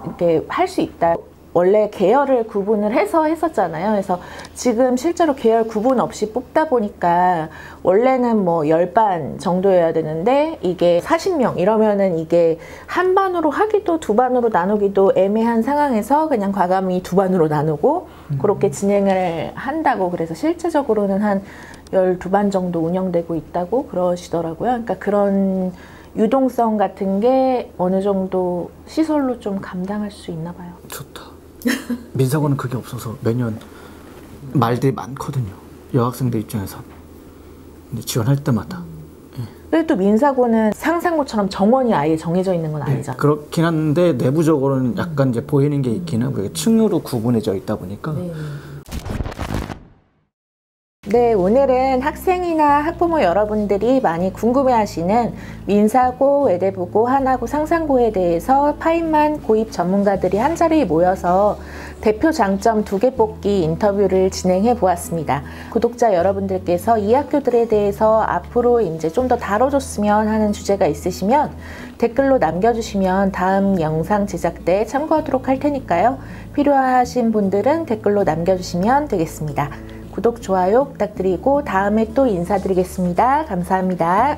이렇게 할 수 있다. 원래 계열을 구분을 해서 했었잖아요. 그래서 지금 실제로 계열 구분 없이 뽑다 보니까 원래는 뭐 10반 정도여야 되는데 이게 40명 이러면은 이게 한 반으로 하기도 두 반으로 나누기도 애매한 상황에서 그냥 과감히 두 반으로 나누고 그렇게 진행을 한다고. 그래서 실제적으로는 한 12반 정도 운영되고 있다고 그러시더라고요. 그러니까 그런 유동성 같은 게 어느 정도 시설로 좀 감당할 수 있나 봐요. 좋다. 민사고는 그게 없어서 매년 말들이 많거든요. 여학생들 입장에서. 근데 지원할 때마다. 그래도 민사고는 상상고처럼 정원이 아예 정해져 있는 건 아니잖아요. 그렇긴 한데 내부적으로는 약간 이제 보이는 게 있기는 그게 층으로 구분해져 있다 보니까. 네, 오늘은 학생이나 학부모 여러분들이 많이 궁금해하시는 민사고, 외대부고, 하나고, 상상고에 대해서 파인만 고입 전문가들이 한자리에 모여서 대표 장점 2개 뽑기 인터뷰를 진행해 보았습니다. 구독자 여러분들께서 이 학교들에 대해서 앞으로 이제 좀 더 다뤄줬으면 하는 주제가 있으시면 댓글로 남겨주시면 다음 영상 제작 때 참고하도록 할 테니까요. 필요하신 분들은 댓글로 남겨주시면 되겠습니다. 구독, 좋아요 부탁드리고 다음에 또 인사드리겠습니다. 감사합니다.